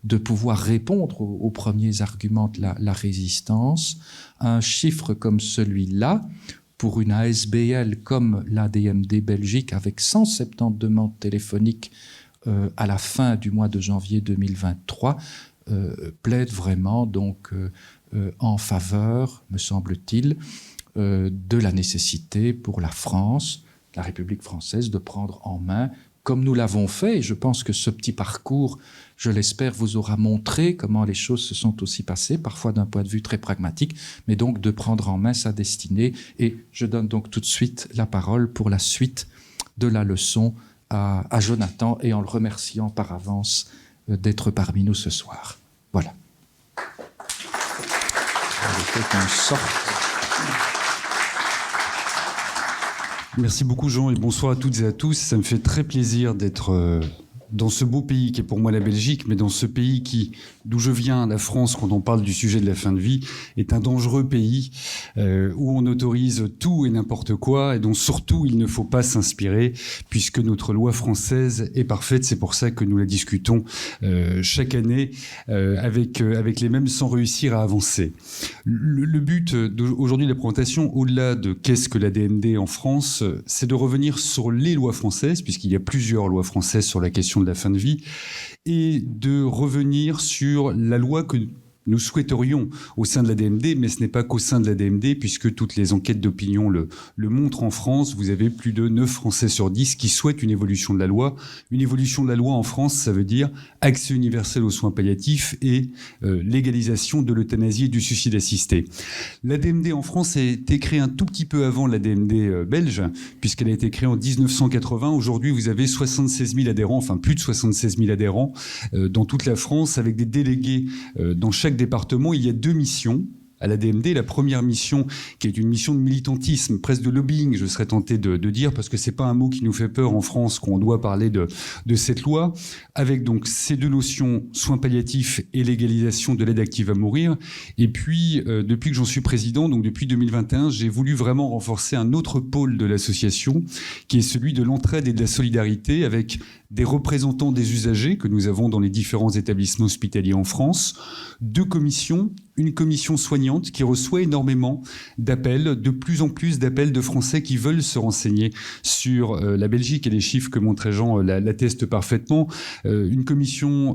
[SPEAKER 1] de pouvoir répondre aux premiers arguments de la résistance, un chiffre comme celui-là, pour une ASBL comme l'ADMD Belgique, avec 170 demandes téléphoniques à la fin du mois de janvier 2023, plaide vraiment donc en faveur, me semble-t-il, de la nécessité pour la France, la République française, de prendre en main, comme nous l'avons fait, et je pense que ce petit parcours, je l'espère, vous aura montré comment les choses se sont aussi passées, parfois d'un point de vue très pragmatique, mais donc de prendre en main sa destinée. Et je donne donc tout de suite la parole pour la suite de la leçon à Jonathan, et en le remerciant par avance d'être parmi nous ce soir. Voilà.
[SPEAKER 2] Merci beaucoup Jean et bonsoir à toutes et à tous. Ça me fait très plaisir d'être dans ce beau pays qui est pour moi la Belgique, mais dans ce pays qui, d'où je viens, la France, quand on parle du sujet de la fin de vie, est un dangereux pays où on autorise tout et n'importe quoi et dont surtout il ne faut pas s'inspirer puisque notre loi française est parfaite. C'est pour ça que nous la discutons chaque année avec les mêmes sans réussir à avancer. Le but aujourd'hui de la présentation, au-delà de qu'est-ce que la DMD en France, c'est de revenir sur les lois françaises, puisqu'il y a plusieurs lois françaises sur la question de la fin de vie, et de revenir sur la loi que nous souhaiterions au sein de la DMD, mais ce n'est pas qu'au sein de la DMD, puisque toutes les enquêtes d'opinion le montrent en France. Vous avez plus de 9 Français sur 10 qui souhaitent une évolution de la loi. Une évolution de la loi en France, ça veut dire accès universel aux soins palliatifs et légalisation de l'euthanasie et du suicide assisté. La DMD en France a été créée un tout petit peu avant la DMD belge, puisqu'elle a été créée en 1980. Aujourd'hui, vous avez 76 000 adhérents, enfin plus de 76 000 adhérents dans toute la France, avec des délégués dans chaque département. Il y a 2 missions à la DMD. La première mission, qui est une mission de militantisme, presque de lobbying, je serais tenté de dire, parce que c'est pas un mot qui nous fait peur en France qu'on doit parler de cette loi, avec donc ces 2 notions, soins palliatifs et légalisation de l'aide active à mourir. Et puis, depuis que j'en suis président, donc depuis 2021, j'ai voulu vraiment renforcer un autre pôle de l'association, qui est celui de l'entraide et de la solidarité, avec des représentants des usagers que nous avons dans les différents établissements hospitaliers en France, 2 commissions, une commission soignante qui reçoit énormément d'appels, de plus en plus d'appels de Français qui veulent se renseigner sur la Belgique, et les chiffres que montrait Jean l'attestent parfaitement. Une commission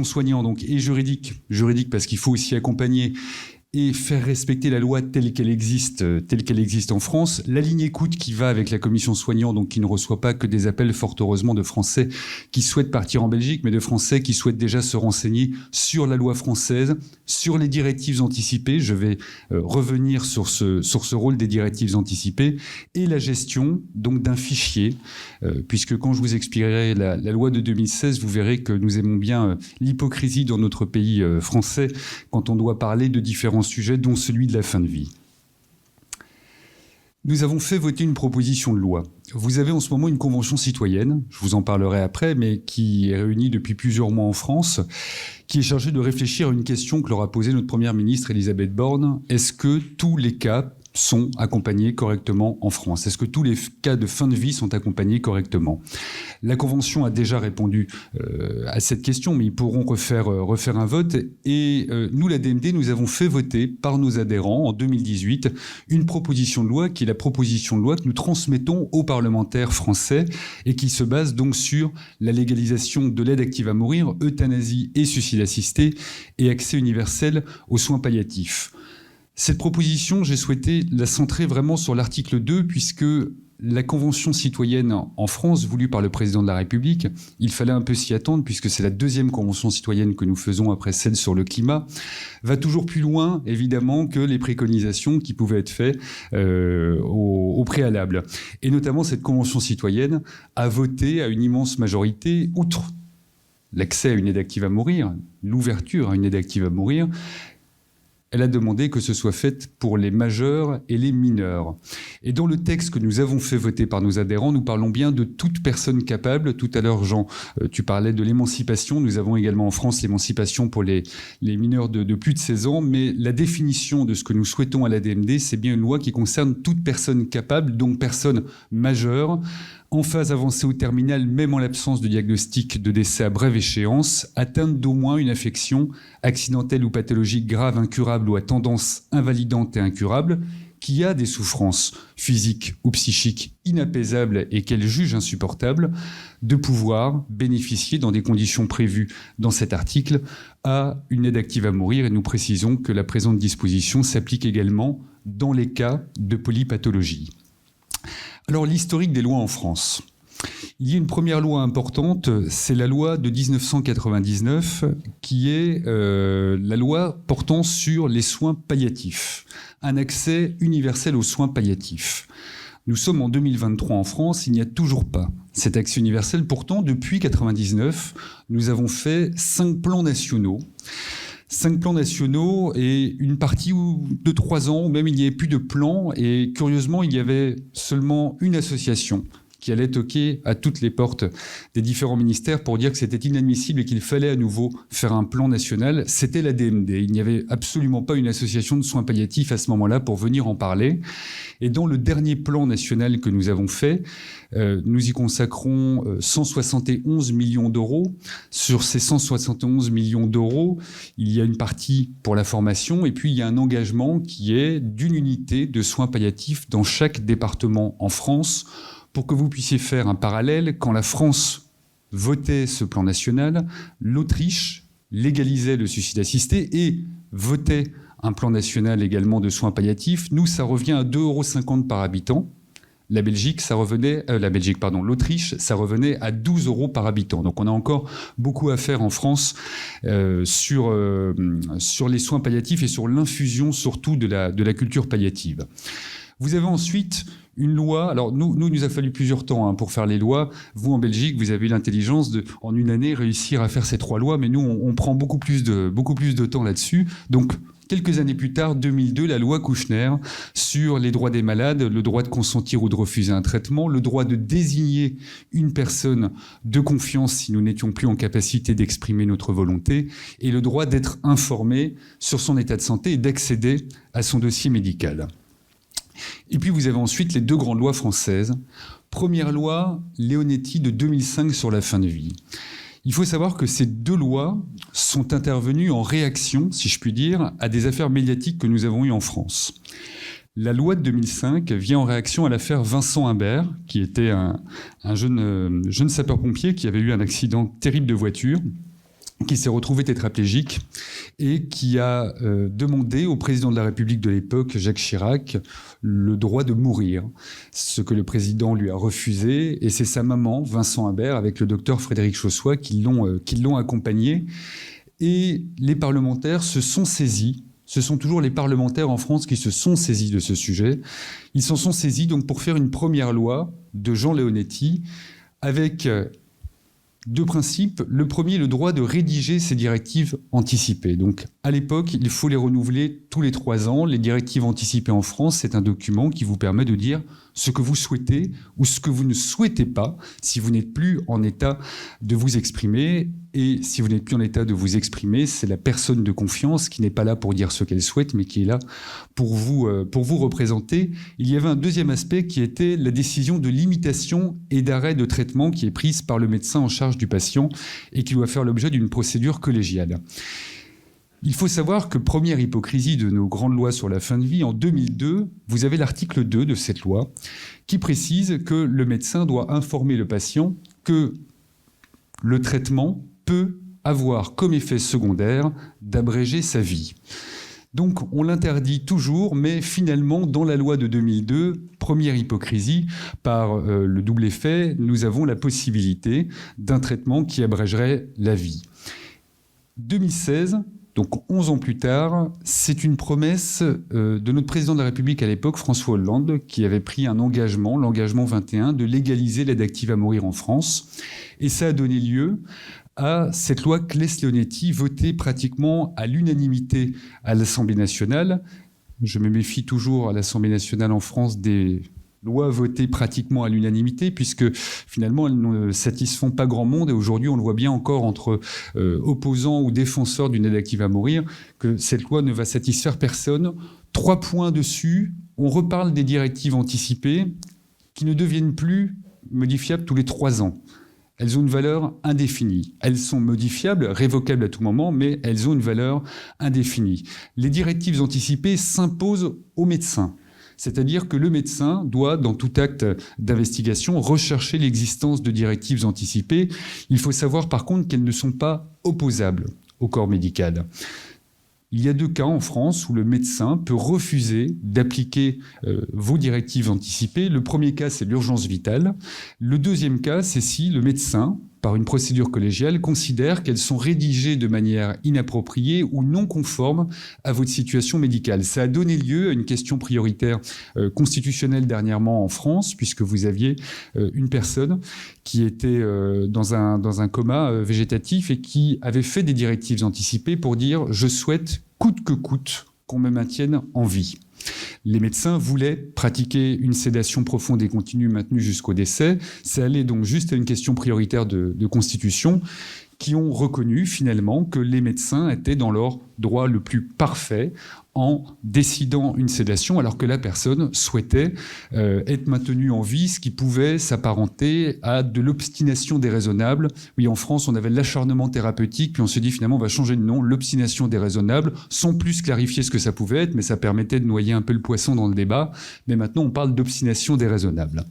[SPEAKER 2] soignante donc, et juridique parce qu'il faut aussi accompagner et faire respecter la loi telle qu'elle existe en France. La ligne écoute qui va avec la commission soignante, donc qui ne reçoit pas que des appels, fort heureusement, de Français qui souhaitent partir en Belgique, mais de Français qui souhaitent déjà se renseigner sur la loi française, sur les directives anticipées. Je vais revenir sur ce rôle des directives anticipées et la gestion donc d'un fichier, puisque quand je vous expliquerai la loi de 2016, vous verrez que nous aimons bien l'hypocrisie dans notre pays français quand on doit parler de différents sujets, dont celui de la fin de vie. Nous avons fait voter une proposition de loi. Vous avez en ce moment une convention citoyenne, je vous en parlerai après, mais qui est réunie depuis plusieurs mois en France, qui est chargée de réfléchir à une question que leur a posée notre première ministre Elisabeth Borne. Est-ce que tous les cas sont accompagnés correctement en France? Est-ce que tous les cas de fin de vie sont accompagnés correctement? La Convention a déjà répondu à cette question, mais ils pourront refaire un vote. Et nous, la DMD, nous avons fait voter par nos adhérents en 2018 une proposition de loi qui est la proposition de loi que nous transmettons aux parlementaires français et qui se base donc sur la légalisation de l'aide active à mourir, euthanasie et suicide assisté et accès universel aux soins palliatifs. Cette proposition, j'ai souhaité la centrer vraiment sur l'article 2, puisque la Convention citoyenne en France, voulue par le président de la République, il fallait un peu s'y attendre, puisque c'est la deuxième Convention citoyenne que nous faisons après celle sur le climat, va toujours plus loin, évidemment, que les préconisations qui pouvaient être faites au préalable. Et notamment, cette Convention citoyenne a voté à une immense majorité, outre l'accès à une aide active à mourir, l'ouverture à une aide active à mourir, elle a demandé que ce soit fait pour les majeurs et les mineurs. Et dans le texte que nous avons fait voter par nos adhérents, nous parlons bien de toute personne capable. Tout à l'heure, Jean, tu parlais de l'émancipation. Nous avons également en France l'émancipation pour les mineurs de plus de 16 ans. Mais la définition de ce que nous souhaitons à la DMD, c'est bien une loi qui concerne toute personne capable, donc personne majeure, en phase avancée ou terminale, même en l'absence de diagnostic de décès à brève échéance, atteinte d'au moins une affection accidentelle ou pathologique grave, incurable ou à tendance invalidante et incurable, qui a des souffrances physiques ou psychiques inapaisables et qu'elle juge insupportables, de pouvoir bénéficier dans des conditions prévues dans cet article à une aide active à mourir. Et nous précisons que la présente disposition s'applique également dans les cas de polypathologie. Alors, l'historique des lois en France. Il y a une première loi importante, c'est la loi de 1999, qui est la loi portant sur les soins palliatifs, un accès universel aux soins palliatifs. Nous sommes en 2023 en France, il n'y a toujours pas cet accès universel. Pourtant, depuis 1999, nous avons fait 5 plans nationaux. 5 plans nationaux et une partie de 3 ans où même il n'y avait plus de plans. Et curieusement, il y avait seulement une association qui allait toquer à toutes les portes des différents ministères pour dire que c'était inadmissible et qu'il fallait à nouveau faire un plan national. C'était la DMD. Il n'y avait absolument pas une association de soins palliatifs à ce moment-là pour venir en parler. Et dans le dernier plan national que nous avons fait, nous y consacrons 171 millions d'euros. Sur ces 171 millions d'euros, il y a une partie pour la formation et puis il y a un engagement qui est d'une unité de soins palliatifs dans chaque département en France, pour que vous puissiez faire un parallèle. Quand la France votait ce plan national, l'Autriche légalisait le suicide assisté et votait un plan national également de soins palliatifs. Nous, ça revient à 2,50 € par habitant. L'Autriche, ça revenait à 12 € par habitant. Donc on a encore beaucoup à faire en France sur les soins palliatifs et sur l'infusion surtout de la culture palliative. Vous avez ensuite une loi. Alors nous a fallu plusieurs temps pour faire les lois. Vous, en Belgique, vous avez eu l'intelligence de, en une année, réussir à faire ces 3 lois. Mais nous, on prend beaucoup plus de temps là-dessus. Donc, quelques années plus tard, 2002, la loi Kouchner sur les droits des malades, le droit de consentir ou de refuser un traitement, le droit de désigner une personne de confiance si nous n'étions plus en capacité d'exprimer notre volonté, et le droit d'être informé sur son état de santé et d'accéder à son dossier médical. Et puis vous avez ensuite les 2 grandes lois françaises. Première loi, Leonetti de 2005 sur la fin de vie. Il faut savoir que ces 2 lois sont intervenues en réaction, si je puis dire, à des affaires médiatiques que nous avons eues en France. La loi de 2005 vient en réaction à l'affaire Vincent Imbert, qui était un jeune sapeur-pompier qui avait eu un accident terrible de voiture, qui s'est retrouvé tétraplégique et qui a demandé au président de la République de l'époque, Jacques Chirac, le droit de mourir, ce que le président lui a refusé. Et c'est sa maman, Vincent Imbert, avec le docteur Frédéric Chaussois, qui l'ont accompagné. Et les parlementaires se sont saisis. Ce sont toujours les parlementaires en France qui se sont saisis de ce sujet. Ils s'en sont saisis donc pour faire une première loi de Jean Leonetti avec 2 principes. Le premier, le droit de rédiger ces directives anticipées. Donc, à l'époque, il faut les renouveler tous les 3 ans. Les directives anticipées en France, c'est un document qui vous permet de dire ce que vous souhaitez ou ce que vous ne souhaitez pas si vous n'êtes plus en état de vous exprimer. Et si vous n'êtes plus en état de vous exprimer, c'est la personne de confiance qui n'est pas là pour dire ce qu'elle souhaite, mais qui est là pour vous représenter. Il y avait un deuxième aspect qui était la décision de limitation et d'arrêt de traitement qui est prise par le médecin en charge du patient et qui doit faire l'objet d'une procédure collégiale. Il faut savoir que, première hypocrisie de nos grandes lois sur la fin de vie, en 2002, vous avez l'article 2 de cette loi qui précise que le médecin doit informer le patient que le traitement peut avoir comme effet secondaire d'abréger sa vie. Donc on l'interdit toujours, mais finalement, dans la loi de 2002, première hypocrisie, par le double effet, nous avons la possibilité d'un traitement qui abrégerait la vie. 2016, donc 11 ans plus tard, c'est une promesse de notre président de la République à l'époque, François Hollande, qui avait pris un engagement, l'engagement 21, de légaliser l'aide active à mourir en France. Et ça a donné lieu à cette loi Claes-Leonetti, votée pratiquement à l'unanimité à l'Assemblée nationale. Je me méfie toujours à l'Assemblée nationale en France des lois votées pratiquement à l'unanimité, puisque finalement elles ne satisfont pas grand monde. Et aujourd'hui, on le voit bien encore entre opposants ou défenseurs d'une aide active à mourir, que cette loi ne va satisfaire personne. 3 points dessus. On reparle des directives anticipées qui ne deviennent plus modifiables tous les 3 ans. Elles ont une valeur indéfinie. Elles sont modifiables, révocables à tout moment, mais elles ont une valeur indéfinie. Les directives anticipées s'imposent aux médecins. C'est-à-dire que le médecin doit, dans tout acte d'investigation, rechercher l'existence de directives anticipées. Il faut savoir par contre qu'elles ne sont pas opposables au corps médical. Il y a 2 cas en France où le médecin peut refuser d'appliquer vos directives anticipées. Le premier cas, c'est l'urgence vitale. Le deuxième cas, c'est si le médecin, par une procédure collégiale, considère qu'elles sont rédigées de manière inappropriée ou non conforme à votre situation médicale. Ça a donné lieu à une question prioritaire constitutionnelle dernièrement en France, puisque vous aviez une personne qui était dans un coma végétatif et qui avait fait des directives anticipées pour dire « je souhaite coûte que coûte qu'on me maintienne en vie ». Les médecins voulaient pratiquer une sédation profonde et continue maintenue jusqu'au décès. Ça allait donc juste à une question prioritaire de constitution, qui ont reconnu finalement que les médecins étaient dans leur droit le plus parfait en décidant une sédation alors que la personne souhaitait être maintenue en vie, ce qui pouvait s'apparenter à de l'obstination déraisonnable. Oui, en France, on avait l'acharnement thérapeutique, puis on se dit finalement on va changer de nom, l'obstination déraisonnable, sans plus clarifier ce que ça pouvait être, mais ça permettait de noyer un peu le poisson dans le débat. Mais maintenant, on parle d'obstination déraisonnable.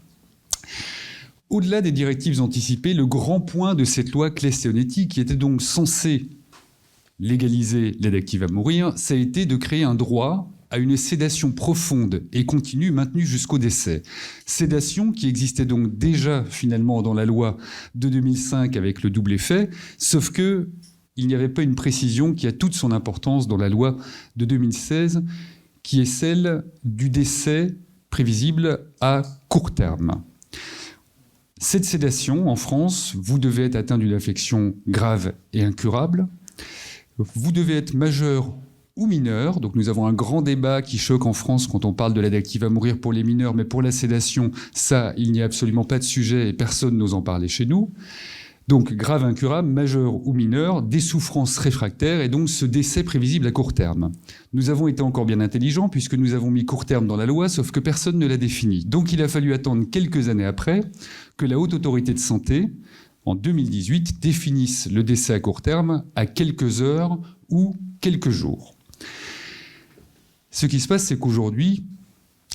[SPEAKER 2] Au-delà des directives anticipées, le grand point de cette loi Claes-Leonetti, qui était donc censée légaliser l'aide active à mourir, ça a été de créer un droit à une sédation profonde et continue maintenue jusqu'au décès. Sédation qui existait donc déjà finalement dans la loi de 2005 avec le double effet, sauf que il n'y avait pas une précision qui a toute son importance dans la loi de 2016, qui est celle du décès prévisible à court terme. Cette sédation, en France, vous devez être atteint d'une affection grave et incurable. Vous devez être majeur ou mineur. Donc nous avons un grand débat qui choque en France quand on parle de l'aide active à mourir pour les mineurs, mais pour la sédation, ça, il n'y a absolument pas de sujet et personne n'ose en parler chez nous. Donc grave, incurable, majeur ou mineur, des souffrances réfractaires et donc ce décès prévisible à court terme. Nous avons été encore bien intelligents puisque nous avons mis court terme dans la loi, sauf que personne ne l'a défini. Donc il a fallu attendre quelques années après que la Haute Autorité de Santé, en 2018, définisse le décès à court terme à quelques heures ou quelques jours. Ce qui se passe, c'est qu'aujourd'hui,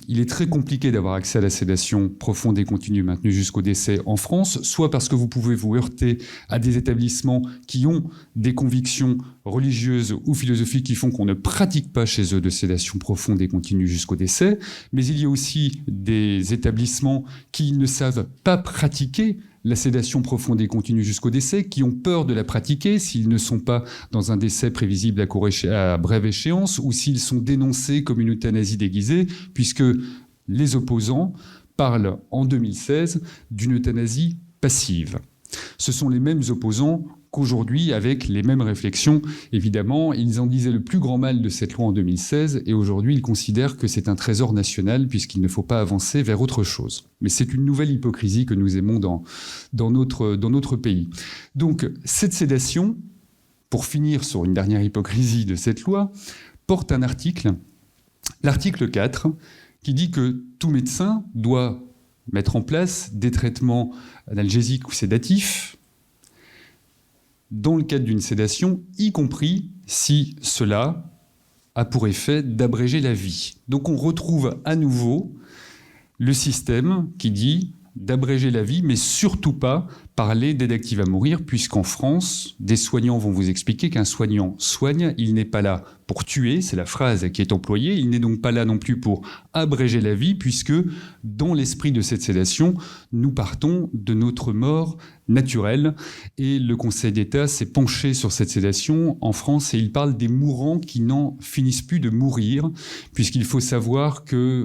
[SPEAKER 2] il est très compliqué d'avoir accès à la sédation profonde et continue maintenue jusqu'au décès en France, soit parce que vous pouvez vous heurter à des établissements qui ont des convictions religieuses ou philosophiques qui font qu'on ne pratique pas chez eux de sédation profonde et continue jusqu'au décès, mais il y a aussi des établissements qui ne savent pas pratiquer la sédation profonde et continue jusqu'au décès, qui ont peur de la pratiquer s'ils ne sont pas dans un décès prévisible à brève échéance ou s'ils sont dénoncés comme une euthanasie déguisée, puisque les opposants parlent en 2016 d'une euthanasie passive. ce sont les mêmes opposants qu'aujourd'hui, avec les mêmes réflexions. Évidemment, ils en disaient le plus grand mal de cette loi en 2016, et aujourd'hui, ils considèrent que c'est un trésor national, puisqu'il ne faut pas avancer vers autre chose. Mais c'est une nouvelle hypocrisie que nous aimons dans notre pays. Donc, cette sédation, pour finir sur une dernière hypocrisie de cette loi, porte un article, l'article 4, qui dit que tout médecin doit mettre en place des traitements analgésiques ou sédatifs dans le cadre d'une sédation, y compris si cela a pour effet d'abréger la vie. Donc on retrouve à nouveau le système qui dit d'abréger la vie, mais surtout pas parler d'aide active à mourir, puisqu'en France, des soignants vont vous expliquer qu'un soignant soigne, il n'est pas là pour tuer, c'est la phrase qui est employée, il n'est donc pas là non plus pour abréger la vie, puisque dans l'esprit de cette sédation, nous partons de notre mort naturelle, et le Conseil d'État s'est penché sur cette sédation en France, et il parle des mourants qui n'en finissent plus de mourir, puisqu'il faut savoir qu'il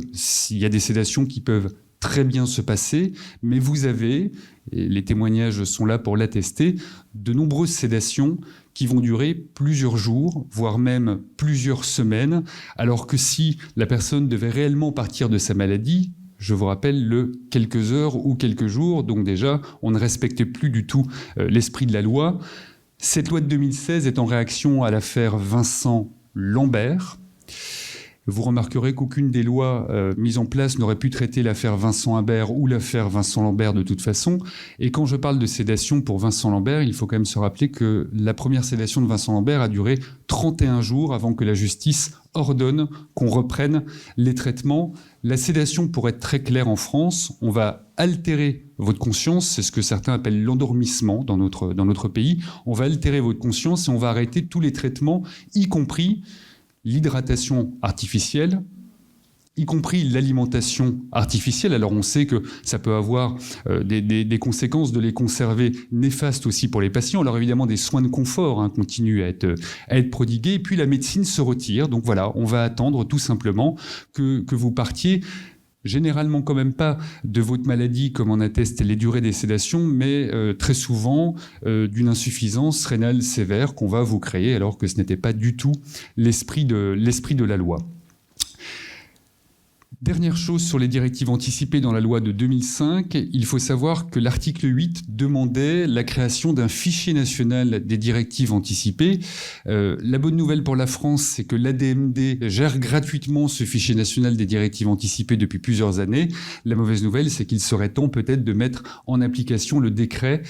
[SPEAKER 2] y a des sédations qui peuvent très bien se passer, mais vous avez, et les témoignages sont là pour l'attester, de nombreuses sédations qui vont durer plusieurs jours, voire même plusieurs semaines, alors que si la personne devait réellement partir de sa maladie, je vous rappelle, le quelques heures ou quelques jours, donc déjà, on ne respectait plus du tout l'esprit de la loi. Cette loi de 2016 est en réaction à l'affaire Vincent Lambert. Vous remarquerez qu'aucune des lois mises en place n'aurait pu traiter l'affaire Vincent Humbert ou l'affaire Vincent Lambert de toute façon. Et quand je parle de sédation pour Vincent Lambert, il faut quand même se rappeler que la première sédation de Vincent Lambert a duré 31 jours avant que la justice ordonne qu'on reprenne les traitements. La sédation, pour être très clair en France, on va altérer votre conscience, c'est ce que certains appellent l'endormissement dans notre pays. On va altérer votre conscience et on va arrêter tous les traitements, y compris l'hydratation artificielle, y compris l'alimentation artificielle. Alors on sait que ça peut avoir des conséquences de les conserver néfastes aussi pour les patients. Alors évidemment, des soins de confort continuent à être prodigués, et puis la médecine se retire. Donc voilà, on va attendre tout simplement que vous partiez, généralement quand même pas de votre maladie comme en attestent les durées des sédations, mais très souvent d'une insuffisance rénale sévère qu'on va vous créer, alors que ce n'était pas du tout l'esprit de la loi. Dernière chose sur les directives anticipées dans la loi de 2005, il faut savoir que l'article 8 demandait la création d'un fichier national des directives anticipées. La bonne nouvelle pour la France, c'est que l'ADMD gère gratuitement ce fichier national des directives anticipées depuis plusieurs années. La mauvaise nouvelle, c'est qu'il serait temps peut-être de mettre en application le décret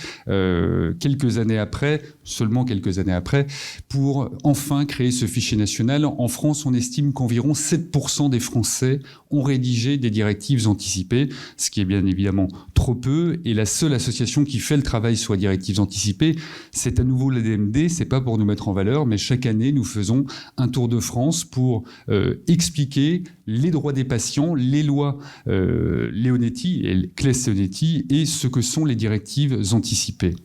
[SPEAKER 2] seulement quelques années après, pour enfin créer ce fichier national. En France, on estime qu'environ 7% des Français ont rédigé des directives anticipées, ce qui est bien évidemment trop peu. Et la seule association qui fait le travail sur les directives anticipées, c'est à nouveau l'ADMD. C'est pas pour nous mettre en valeur, mais chaque année, nous faisons un tour de France pour expliquer les droits des patients, les lois Leonetti et Claes-Leonetti, et ce que sont les directives anticipées.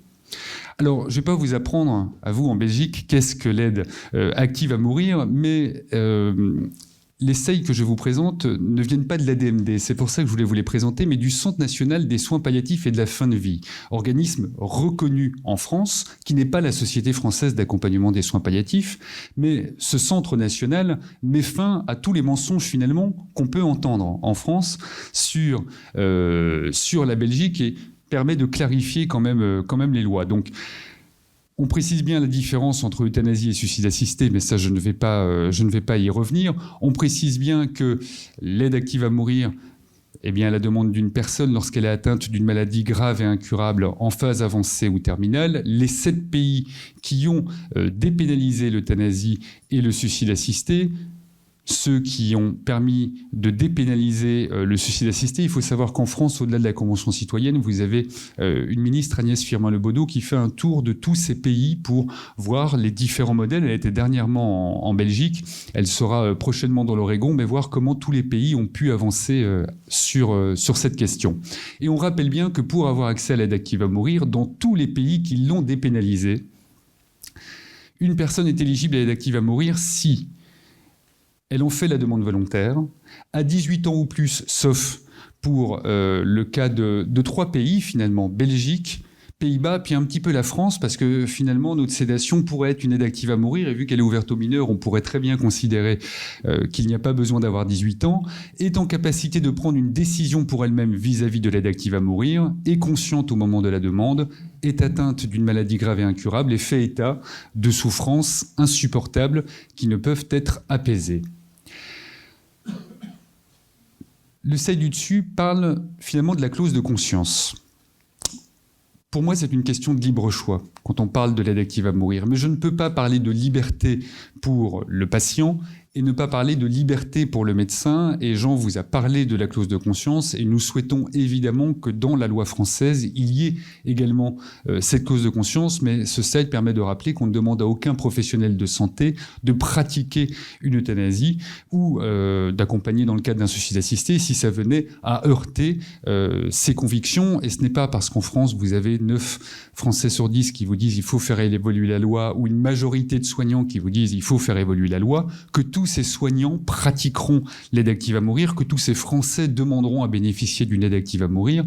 [SPEAKER 2] Alors, je ne vais pas vous apprendre, à vous en Belgique, qu'est-ce que l'aide active à mourir, mais les SEI que je vous présente ne viennent pas de l'ADMD, c'est pour ça que je voulais vous les présenter, mais du Centre national des soins palliatifs et de la fin de vie, organisme reconnu en France, qui n'est pas la Société française d'accompagnement des soins palliatifs, mais ce centre national met fin à tous les mensonges finalement qu'on peut entendre en France sur la Belgique et permet de clarifier quand même les lois. Donc, on précise bien la différence entre euthanasie et suicide assisté, mais ça, je ne vais pas y revenir. On précise bien que l'aide active à mourir, eh bien, à la demande d'une personne lorsqu'elle est atteinte d'une maladie grave et incurable en phase avancée ou terminale, les 7 pays qui ont dépénalisé l'euthanasie et le suicide assisté, ceux qui ont permis de dépénaliser le suicide assisté. Il faut savoir qu'en France, au-delà de la Convention citoyenne, vous avez une ministre, Agnès Firmin-Lebaudot, qui fait un tour de tous ces pays pour voir les différents modèles. Elle était dernièrement en Belgique, elle sera prochainement dans l'Oregon, mais voir comment tous les pays ont pu avancer sur cette question. Et on rappelle bien que pour avoir accès à l'aide active à mourir, dans tous les pays qui l'ont dépénalisée, une personne est éligible à l'aide active à mourir si elle en fait la demande volontaire, à 18 ans ou plus, sauf pour le cas de 3 pays finalement, Belgique, Pays-Bas, puis un petit peu la France, parce que finalement, notre sédation pourrait être une aide active à mourir, et vu qu'elle est ouverte aux mineurs, on pourrait très bien considérer qu'il n'y a pas besoin d'avoir 18 ans, est en capacité de prendre une décision pour elle-même vis-à-vis de l'aide active à mourir, est consciente au moment de la demande, est atteinte d'une maladie grave et incurable, et fait état de souffrances insupportables qui ne peuvent être apaisées. Le seuil du dessus parle finalement de la clause de conscience. Pour moi, c'est une question de libre choix quand on parle de l'aide active à mourir. Mais je ne peux pas parler de liberté pour le patient et ne pas parler de liberté pour le médecin. Et Jean vous a parlé de la clause de conscience et nous souhaitons évidemment que dans la loi française, il y ait également cette clause de conscience. Mais ce seuil permet de rappeler qu'on ne demande à aucun professionnel de santé de pratiquer une euthanasie ou d'accompagner dans le cadre d'un suicide assisté si ça venait à heurter ses convictions. Et ce n'est pas parce qu'en France, vous avez 9 Français sur 10 qui vous disent il faut faire évoluer la loi ou une majorité de soignants qui vous disent il faut faire évoluer la loi que tous ces soignants pratiqueront l'aide active à mourir, que tous ces Français demanderont à bénéficier d'une aide active à mourir.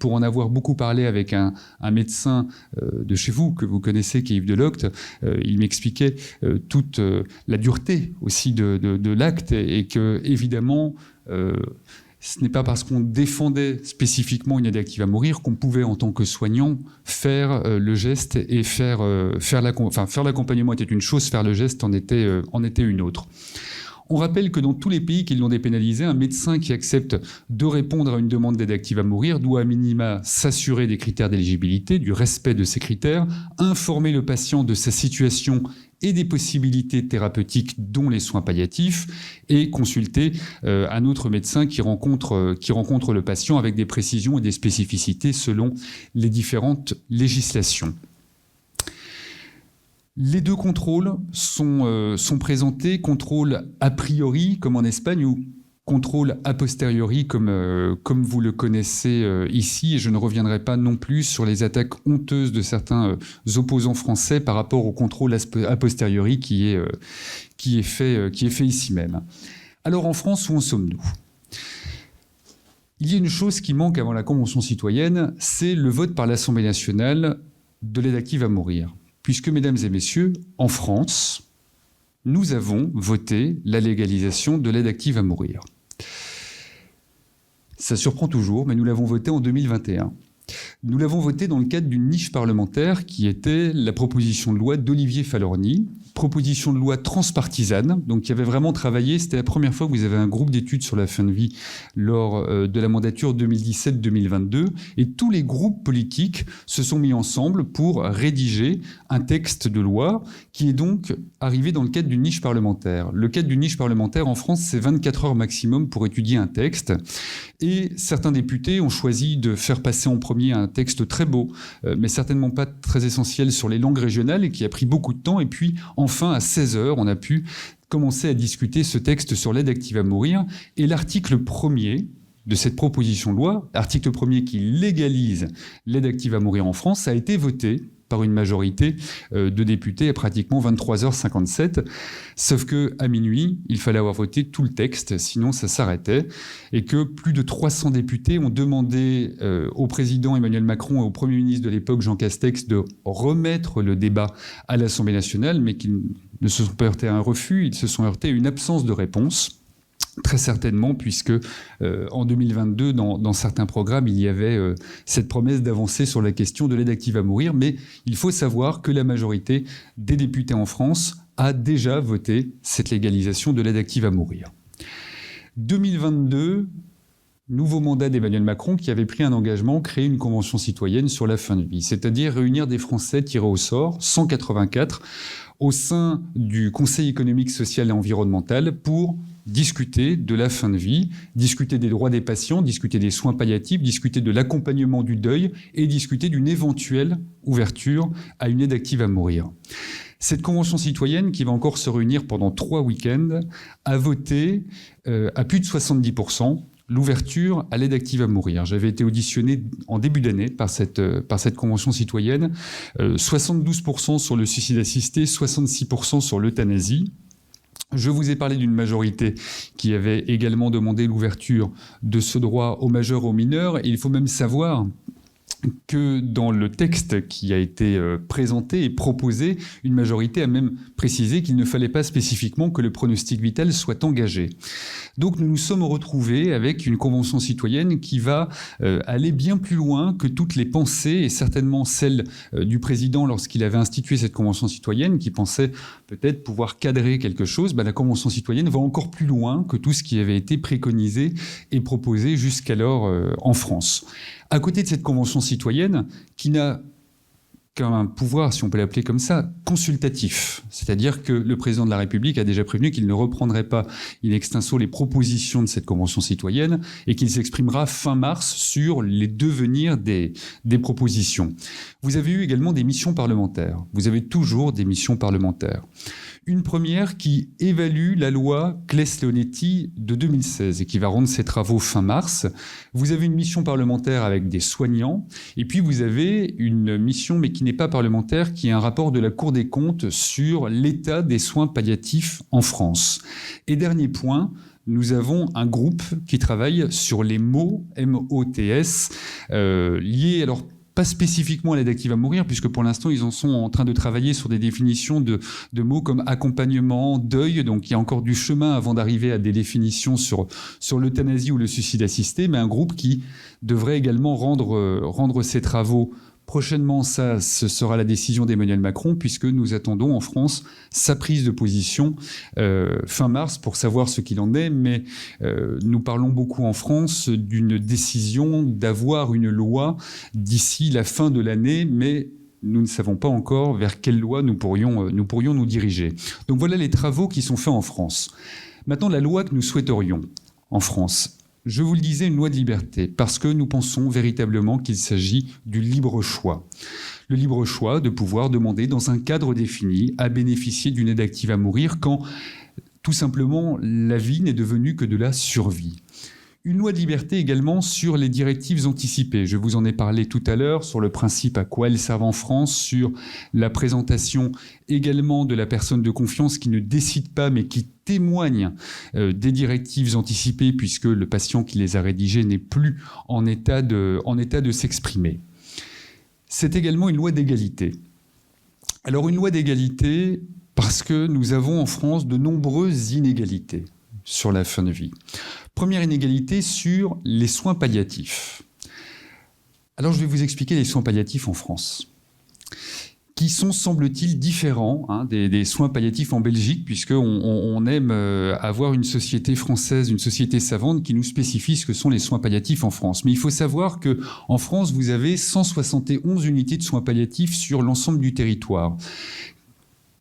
[SPEAKER 2] Pour en avoir beaucoup parlé avec un médecin de chez vous, que vous connaissez, qui est Yves Delocte, il m'expliquait toute la dureté aussi de l'acte et que, évidemment, ce n'est pas parce qu'on défendait spécifiquement une aide active à mourir qu'on pouvait, en tant que soignant, faire le geste et faire l'accompagnement était une chose, faire le geste en était une autre. On rappelle que dans tous les pays qui l'ont dépénalisé, un médecin qui accepte de répondre à une demande d'aide active à mourir doit à minima s'assurer des critères d'éligibilité, du respect de ces critères, informer le patient de sa situation et des possibilités thérapeutiques dont les soins palliatifs et consulter un autre médecin qui rencontre le patient avec des précisions et des spécificités selon les différentes législations. Les deux contrôles sont présentés, contrôle a priori comme en Espagne ou contrôle a posteriori comme vous le connaissez ici. Et je ne reviendrai pas non plus sur les attaques honteuses de certains opposants français par rapport au contrôle a posteriori qui est fait ici même. Alors en France, où en sommes-nous ? Il y a une chose qui manque avant la Convention citoyenne, c'est le vote par l'Assemblée nationale de l'aide active à mourir. Puisque, mesdames et messieurs, en France, nous avons voté la légalisation de l'aide active à mourir. Ça surprend toujours, mais nous l'avons voté en 2021. Nous l'avons voté dans le cadre d'une niche parlementaire qui était la proposition de loi d'Olivier Falorni, proposition de loi transpartisane, donc qui avait vraiment travaillé. C'était la première fois que vous avez un groupe d'études sur la fin de vie lors de la mandature 2017-2022, et tous les groupes politiques se sont mis ensemble pour rédiger un texte de loi qui est donc arrivé dans le cadre d'une niche parlementaire. Le cadre d'une niche parlementaire en France, c'est 24 heures maximum pour étudier un texte, et certains députés ont choisi de faire passer en premier un texte très beau, mais certainement pas très essentiel sur les langues régionales et qui a pris beaucoup de temps, et puis enfin, à 16h, on a pu commencer à discuter ce texte sur l'aide active à mourir. Et l'article 1er de cette proposition de loi, article 1er qui légalise l'aide active à mourir en France, a été voté par une majorité de députés à pratiquement 23h57. Sauf qu'à minuit, il fallait avoir voté tout le texte, sinon ça s'arrêtait. Et que plus de 300 députés ont demandé au président Emmanuel Macron et au Premier ministre de l'époque, Jean Castex, de remettre le débat à l'Assemblée nationale, mais qu'ils ne se sont pas heurtés à un refus, ils se sont heurtés à une absence de réponse. Très certainement, puisque en 2022, dans certains programmes, il y avait cette promesse d'avancer sur la question de l'aide active à mourir. Mais il faut savoir que la majorité des députés en France a déjà voté cette légalisation de l'aide active à mourir. 2022, nouveau mandat d'Emmanuel Macron qui avait pris un engagement, créer une convention citoyenne sur la fin de vie, c'est-à-dire réunir des Français tirés au sort, 184, au sein du Conseil économique, social et environnemental pour discuter de la fin de vie, discuter des droits des patients, discuter des soins palliatifs, discuter de l'accompagnement du deuil et discuter d'une éventuelle ouverture à une aide active à mourir. Cette convention citoyenne, qui va encore se réunir pendant 3 week-ends, a voté à plus de 70% l'ouverture à l'aide active à mourir. J'avais été auditionné en début d'année par cette convention citoyenne, 72% sur le suicide assisté, 66% sur l'euthanasie. Je vous ai parlé d'une majorité qui avait également demandé l'ouverture de ce droit aux majeurs et aux mineurs. Et il faut même savoir que dans le texte qui a été présenté et proposé, une majorité a même précisé qu'il ne fallait pas spécifiquement que le pronostic vital soit engagé. Donc nous nous sommes retrouvés avec une convention citoyenne qui va aller bien plus loin que toutes les pensées, et certainement celle du président lorsqu'il avait institué cette convention citoyenne, qui pensait peut-être pouvoir cadrer quelque chose. La convention citoyenne va encore plus loin que tout ce qui avait été préconisé et proposé jusqu'alors en France. À côté de cette convention citoyenne, qui n'a qu'un pouvoir, si on peut l'appeler comme ça, consultatif. C'est-à-dire que le président de la République a déjà prévenu qu'il ne reprendrait pas in extenso les propositions de cette convention citoyenne et qu'il s'exprimera fin mars sur les devenirs des propositions. Vous avez eu également des missions parlementaires. Vous avez toujours des missions parlementaires. Une première qui évalue la loi Claes-Leonetti de 2016 et qui va rendre ses travaux fin mars. Vous avez une mission parlementaire avec des soignants et puis vous avez une mission, mais qui n'est pas parlementaire, qui est un rapport de la Cour des comptes sur l'état des soins palliatifs en France. Et dernier point, nous avons un groupe qui travaille sur les mots, MOTS, liés alors pas spécifiquement à l'aide active à mourir, puisque pour l'instant, ils en sont en train de travailler sur des définitions de mots comme accompagnement, deuil. Donc, il y a encore du chemin avant d'arriver à des définitions sur l'euthanasie ou le suicide assisté, mais un groupe qui devrait également rendre ses travaux prochainement. Ça, ce sera la décision d'Emmanuel Macron, puisque nous attendons en France sa prise de position fin mars pour savoir ce qu'il en est. Mais nous parlons beaucoup en France d'une décision d'avoir une loi d'ici la fin de l'année, mais nous ne savons pas encore vers quelle loi nous pourrions nous diriger. Donc voilà les travaux qui sont faits en France. Maintenant, la loi que nous souhaiterions en France. Je vous le disais, une loi de liberté, parce que nous pensons véritablement qu'il s'agit du libre choix. Le libre choix de pouvoir demander, dans un cadre défini, à bénéficier d'une aide active à mourir quand, tout simplement, la vie n'est devenue que de la survie. Une loi de liberté également sur les directives anticipées. Je vous en ai parlé tout à l'heure sur le principe à quoi elles servent en France, sur la présentation également de la personne de confiance qui ne décide pas mais qui témoigne des directives anticipées puisque le patient qui les a rédigées n'est plus en état de s'exprimer. C'est également une loi d'égalité. Alors une loi d'égalité parce que nous avons en France de nombreuses inégalités sur la fin de vie. Première inégalité sur les soins palliatifs. Alors je vais vous expliquer les soins palliatifs en France, qui sont, semble-t-il, différents des soins palliatifs en Belgique, puisqu'on aime avoir une société française, une société savante qui nous spécifie ce que sont les soins palliatifs en France. Mais il faut savoir qu'en France, vous avez 171 unités de soins palliatifs sur l'ensemble du territoire.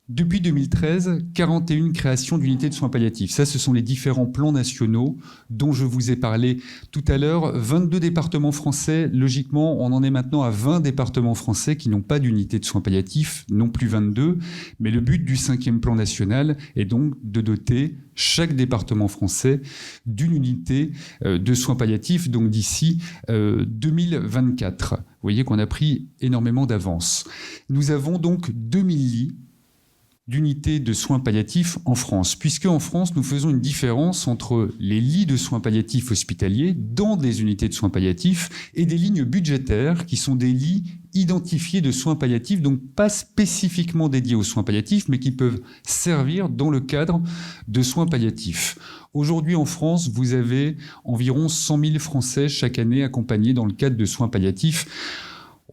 [SPEAKER 2] Depuis 2013, 41 créations d'unités de soins palliatifs. Ça, ce sont les différents plans nationaux dont je vous ai parlé tout à l'heure. 22 départements français. Logiquement, on en est maintenant à 20 départements français qui n'ont pas d'unité de soins palliatifs, non plus 22. Mais le but du 5e plan national est donc de doter chaque département français d'une unité de soins palliatifs, donc d'ici 2024. Vous voyez qu'on a pris énormément d'avance. Nous avons donc 2000 lits d'unités de soins palliatifs en France, puisque en France, nous faisons une différence entre les lits de soins palliatifs hospitaliers dans des unités de soins palliatifs et des lignes budgétaires qui sont des lits identifiés de soins palliatifs, donc pas spécifiquement dédiés aux soins palliatifs, mais qui peuvent servir dans le cadre de soins palliatifs. Aujourd'hui, en France, vous avez environ 100 000 Français chaque année accompagnés dans le cadre de soins palliatifs.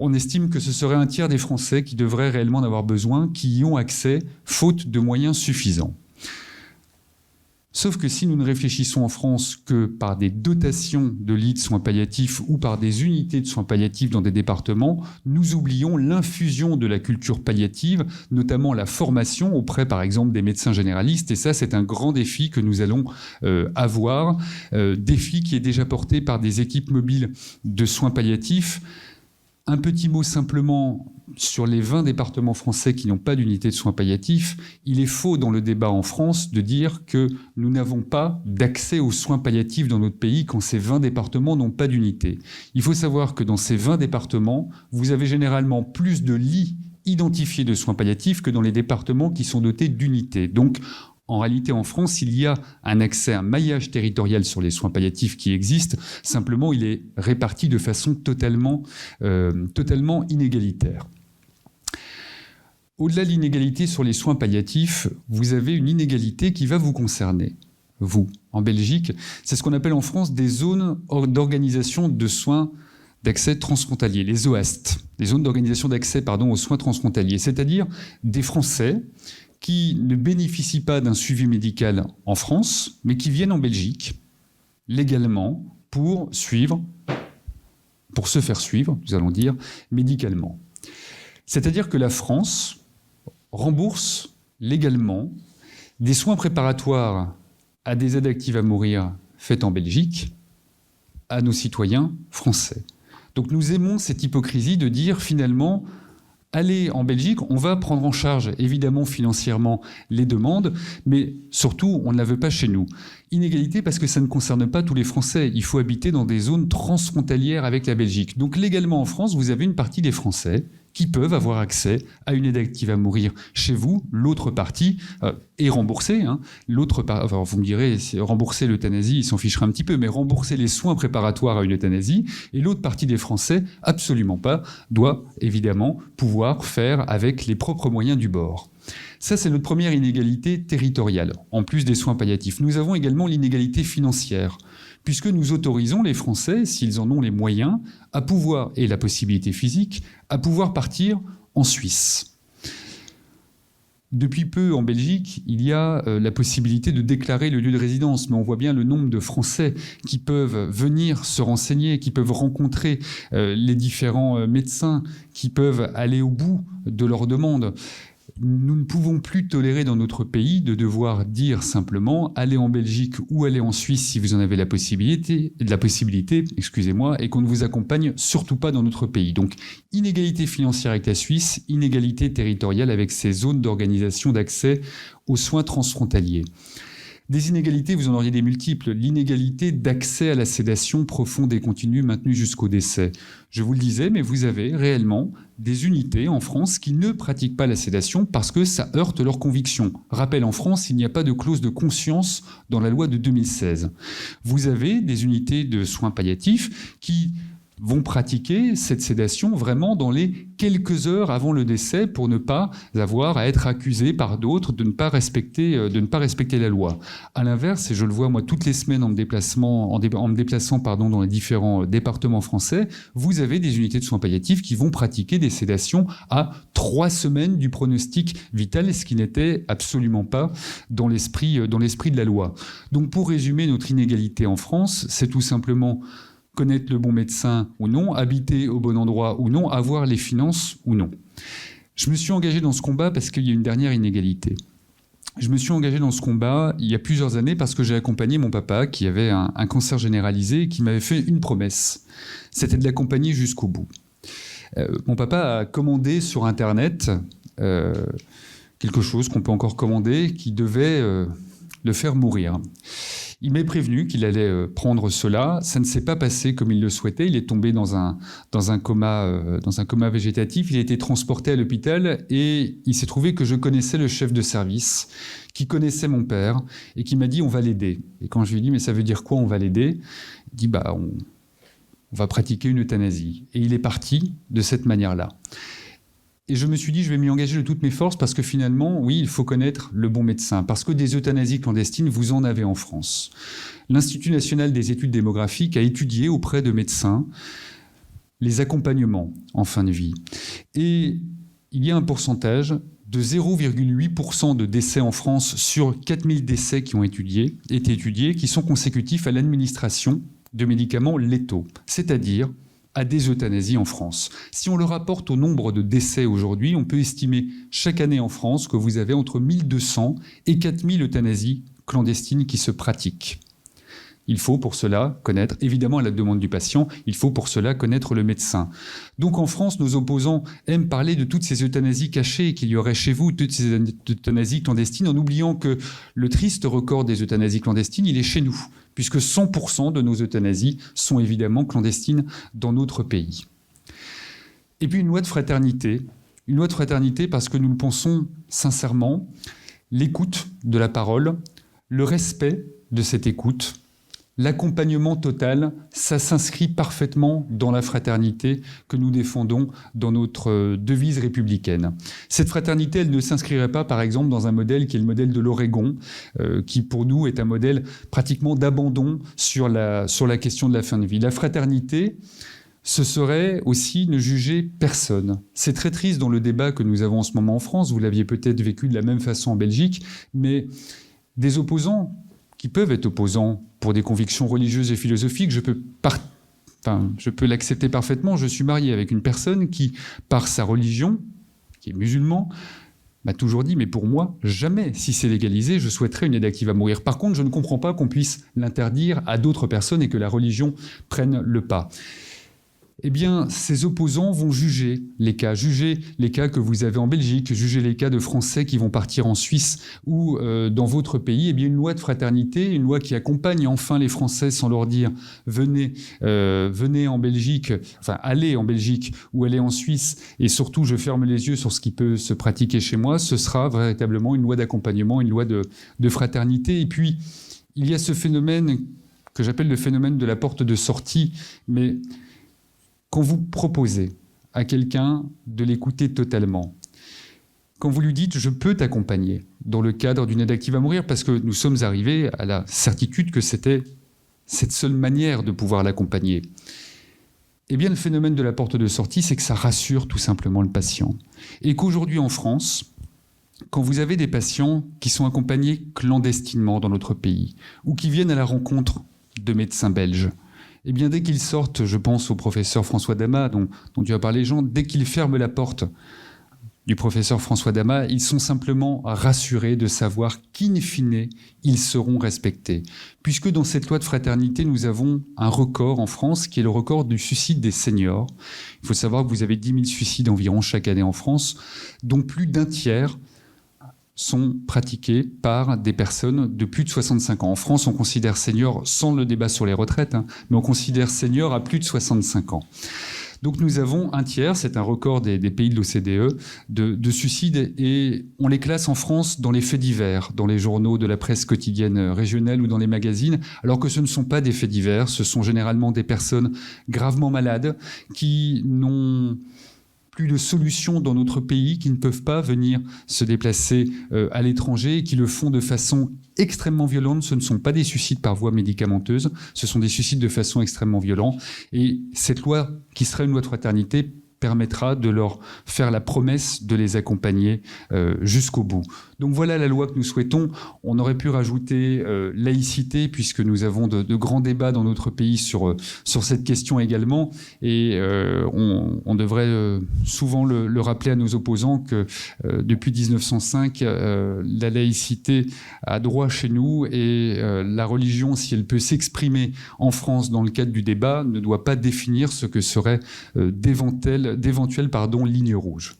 [SPEAKER 2] On estime que ce serait un tiers des Français qui devraient réellement en avoir besoin, qui y ont accès, faute de moyens suffisants. Sauf que si nous ne réfléchissons en France que par des dotations de lits de soins palliatifs ou par des unités de soins palliatifs dans des départements, nous oublions l'infusion de la culture palliative, notamment la formation auprès, par exemple, des médecins généralistes. Et ça, c'est un grand défi que nous allons avoir, défi qui est déjà porté par des équipes mobiles de soins palliatifs. Un petit mot simplement sur les 20 départements français qui n'ont pas d'unité de soins palliatifs. Il est faux dans le débat en France de dire que nous n'avons pas d'accès aux soins palliatifs dans notre pays quand ces 20 départements n'ont pas d'unité. Il faut savoir que dans ces 20 départements, vous avez généralement plus de lits identifiés de soins palliatifs que dans les départements qui sont dotés d'unités. Donc, En réalité, en France, il y a un accès, un maillage territorial sur les soins palliatifs qui existe. Simplement, il est réparti de façon totalement inégalitaire. Au-delà de l'inégalité sur les soins palliatifs, vous avez une inégalité qui va vous concerner. Vous, en Belgique, c'est ce qu'on appelle en France des zones d'organisation de soins d'accès transfrontalier, les ZOAST, les zones d'organisation d'accès aux soins transfrontaliers, c'est-à-dire des Français qui ne bénéficient pas d'un suivi médical en France, mais qui viennent en Belgique légalement pour se faire suivre, nous allons dire, médicalement. C'est-à-dire que la France rembourse légalement des soins préparatoires à des aides actives à mourir faites en Belgique à nos citoyens français. Donc nous aimons cette hypocrisie de dire finalement, allez en Belgique, on va prendre en charge évidemment financièrement les demandes, mais surtout on ne la veut pas chez nous. Inégalité parce que ça ne concerne pas tous les Français. Il faut habiter dans des zones transfrontalières avec la Belgique. Donc légalement en France, vous avez une partie des Français qui peuvent avoir accès à une aide active à mourir chez vous. L'autre partie est remboursée. Enfin, vous me direz, rembourser l'euthanasie, ils s'en ficheraient un petit peu, mais rembourser les soins préparatoires à une euthanasie. Et l'autre partie des Français, absolument pas, doit évidemment pouvoir faire avec les propres moyens du bord. Ça, c'est notre première inégalité territoriale, en plus des soins palliatifs. Nous avons également l'inégalité financière, puisque nous autorisons les Français, s'ils en ont les moyens, à pouvoir, et la possibilité physique, à pouvoir partir en Suisse. Depuis peu, en Belgique, il y a la possibilité de déclarer le lieu de résidence, mais on voit bien le nombre de Français qui peuvent venir se renseigner, qui peuvent rencontrer les différents médecins, qui peuvent aller au bout de leurs demandes. Nous ne pouvons plus tolérer dans notre pays de devoir dire simplement « allez en Belgique ou allez en Suisse si vous en avez la possibilité, et qu'on ne vous accompagne surtout pas dans notre pays ». Donc, inégalité financière avec la Suisse, inégalité territoriale avec ces zones d'organisation d'accès aux soins transfrontaliers. Des inégalités, vous en auriez des multiples. L'inégalité d'accès à la sédation profonde et continue maintenue jusqu'au décès. Je vous le disais, mais vous avez réellement des unités en France qui ne pratiquent pas la sédation parce que ça heurte leurs convictions. Rappel, en France, il n'y a pas de clause de conscience dans la loi de 2016. Vous avez des unités de soins palliatifs qui vont pratiquer cette sédation vraiment dans les quelques heures avant le décès pour ne pas avoir à être accusés par d'autres de ne pas respecter la loi. À l'inverse, et je le vois moi toutes les semaines en me déplaçant dans les différents départements français, vous avez des unités de soins palliatifs qui vont pratiquer des sédations à 3 semaines du pronostic vital, ce qui n'était absolument pas dans l'esprit de la loi. Donc pour résumer notre inégalité en France, c'est tout simplement connaître le bon médecin ou non, habiter au bon endroit ou non, avoir les finances ou non. Je me suis engagé dans ce combat parce qu'il y a une dernière inégalité. Je me suis engagé dans ce combat il y a plusieurs années parce que j'ai accompagné mon papa qui avait un cancer généralisé et qui m'avait fait une promesse. C'était de l'accompagner jusqu'au bout. Mon papa a commandé sur Internet quelque chose qu'on peut encore commander qui devait le faire mourir. Il m'est prévenu qu'il allait prendre cela. Ça ne s'est pas passé comme il le souhaitait. Il est tombé dans un coma végétatif. Il a été transporté à l'hôpital et il s'est trouvé que je connaissais le chef de service qui connaissait mon père et qui m'a dit « on va l'aider ». Et quand je lui ai dit « mais ça veut dire quoi, on va l'aider ?» Il dit « on va pratiquer une euthanasie ». Et il est parti de cette manière-là. Et je me suis dit, je vais m'y engager de toutes mes forces parce que finalement, oui, il faut connaître le bon médecin. Parce que des euthanasies clandestines, vous en avez en France. L'Institut national des études démographiques a étudié auprès de médecins les accompagnements en fin de vie. Et il y a un pourcentage de 0,8% de décès en France sur 4000 décès qui ont été étudiés, qui sont consécutifs à l'administration de médicaments létaux, c'est-à-dire à des euthanasies en France. Si on le rapporte au nombre de décès aujourd'hui, on peut estimer chaque année en France que vous avez entre 1200 et 4000 euthanasies clandestines qui se pratiquent. Il faut pour cela connaître, évidemment à la demande du patient, il faut pour cela connaître le médecin. Donc en France, nos opposants aiment parler de toutes ces euthanasies cachées qu'il y aurait chez vous, toutes ces euthanasies clandestines, en oubliant que le triste record des euthanasies clandestines, il est chez nous, puisque 100% de nos euthanasies sont évidemment clandestines dans notre pays. Et puis une loi de fraternité parce que nous le pensons sincèrement, l'écoute de la parole, le respect de cette écoute, l'accompagnement total, ça s'inscrit parfaitement dans la fraternité que nous défendons dans notre devise républicaine. Cette fraternité, elle ne s'inscrirait pas, par exemple, dans un modèle qui est le modèle de l'Oregon, qui pour nous est un modèle pratiquement d'abandon sur la question de la fin de vie. La fraternité, ce serait aussi ne juger personne. C'est très triste dans le débat que nous avons en ce moment en France, vous l'aviez peut-être vécu de la même façon en Belgique, mais des opposants qui peuvent être opposants pour des convictions religieuses et philosophiques, je peux l'accepter parfaitement. Je suis marié avec une personne qui, par sa religion, qui est musulman, m'a toujours dit, mais pour moi, jamais, si c'est légalisé, je souhaiterais une aide active à mourir. Par contre, je ne comprends pas qu'on puisse l'interdire à d'autres personnes et que la religion prenne le pas. Eh bien, ces opposants vont juger les cas que vous avez en Belgique, juger les cas de Français qui vont partir en Suisse ou dans votre pays. Eh bien, une loi de fraternité, une loi qui accompagne enfin les Français sans leur dire venez en Belgique, enfin allez en Belgique ou allez en Suisse, et surtout je ferme les yeux sur ce qui peut se pratiquer chez moi. Ce sera véritablement une loi d'accompagnement, une loi de fraternité. Et puis, il y a ce phénomène que j'appelle le phénomène de la porte de sortie, mais quand vous proposez à quelqu'un de l'écouter totalement, quand vous lui dites « je peux t'accompagner » dans le cadre d'une aide active à mourir, parce que nous sommes arrivés à la certitude que c'était cette seule manière de pouvoir l'accompagner, eh bien le phénomène de la porte de sortie, c'est que ça rassure tout simplement le patient. Et qu'aujourd'hui en France, quand vous avez des patients qui sont accompagnés clandestinement dans notre pays, ou qui viennent à la rencontre de médecins belges, eh bien, dès qu'ils sortent, je pense au professeur François Damas, dont tu as parlé, Jean, dès qu'ils ferment la porte du professeur François Damas, ils sont simplement rassurés de savoir qu'in fine, ils seront respectés. Puisque dans cette loi de fraternité, nous avons un record en France, qui est le record du suicide des seniors. Il faut savoir que vous avez 10 000 suicides environ chaque année en France, dont plus d'un tiers sont pratiqués par des personnes de plus de 65 ans. En France, on considère senior, sans le débat sur les retraites, mais on considère senior à plus de 65 ans. Donc nous avons un tiers, c'est un record des pays de l'OCDE, de suicides, et on les classe en France dans les faits divers, dans les journaux de la presse quotidienne régionale ou dans les magazines, alors que ce ne sont pas des faits divers, ce sont généralement des personnes gravement malades qui n'ont plus de solutions dans notre pays, qui ne peuvent pas venir se déplacer à l'étranger et qui le font de façon extrêmement violente. Ce ne sont pas des suicides par voie médicamenteuse, ce sont des suicides de façon extrêmement violente. Et cette loi, qui serait une loi de fraternité, permettra de leur faire la promesse de les accompagner jusqu'au bout. Donc voilà la loi que nous souhaitons. On aurait pu rajouter laïcité, puisque nous avons de grands débats dans notre pays sur cette question également. Et on devrait souvent le rappeler à nos opposants que depuis 1905, la laïcité a droit chez nous, et la religion, si elle peut s'exprimer en France dans le cadre du débat, ne doit pas définir ce que serait d'éventuelles lignes rouges.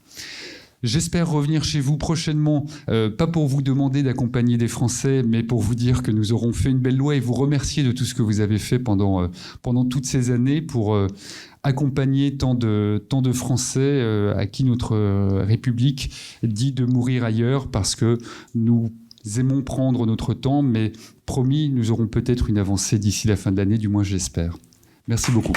[SPEAKER 2] J'espère revenir chez vous prochainement, pas pour vous demander d'accompagner des Français, mais pour vous dire que nous aurons fait une belle loi et vous remercier de tout ce que vous avez fait pendant toutes ces années pour accompagner tant de Français à qui notre République dit de mourir ailleurs, parce que nous aimons prendre notre temps, mais promis, nous aurons peut-être une avancée d'ici la fin de l'année, du moins j'espère. Merci beaucoup.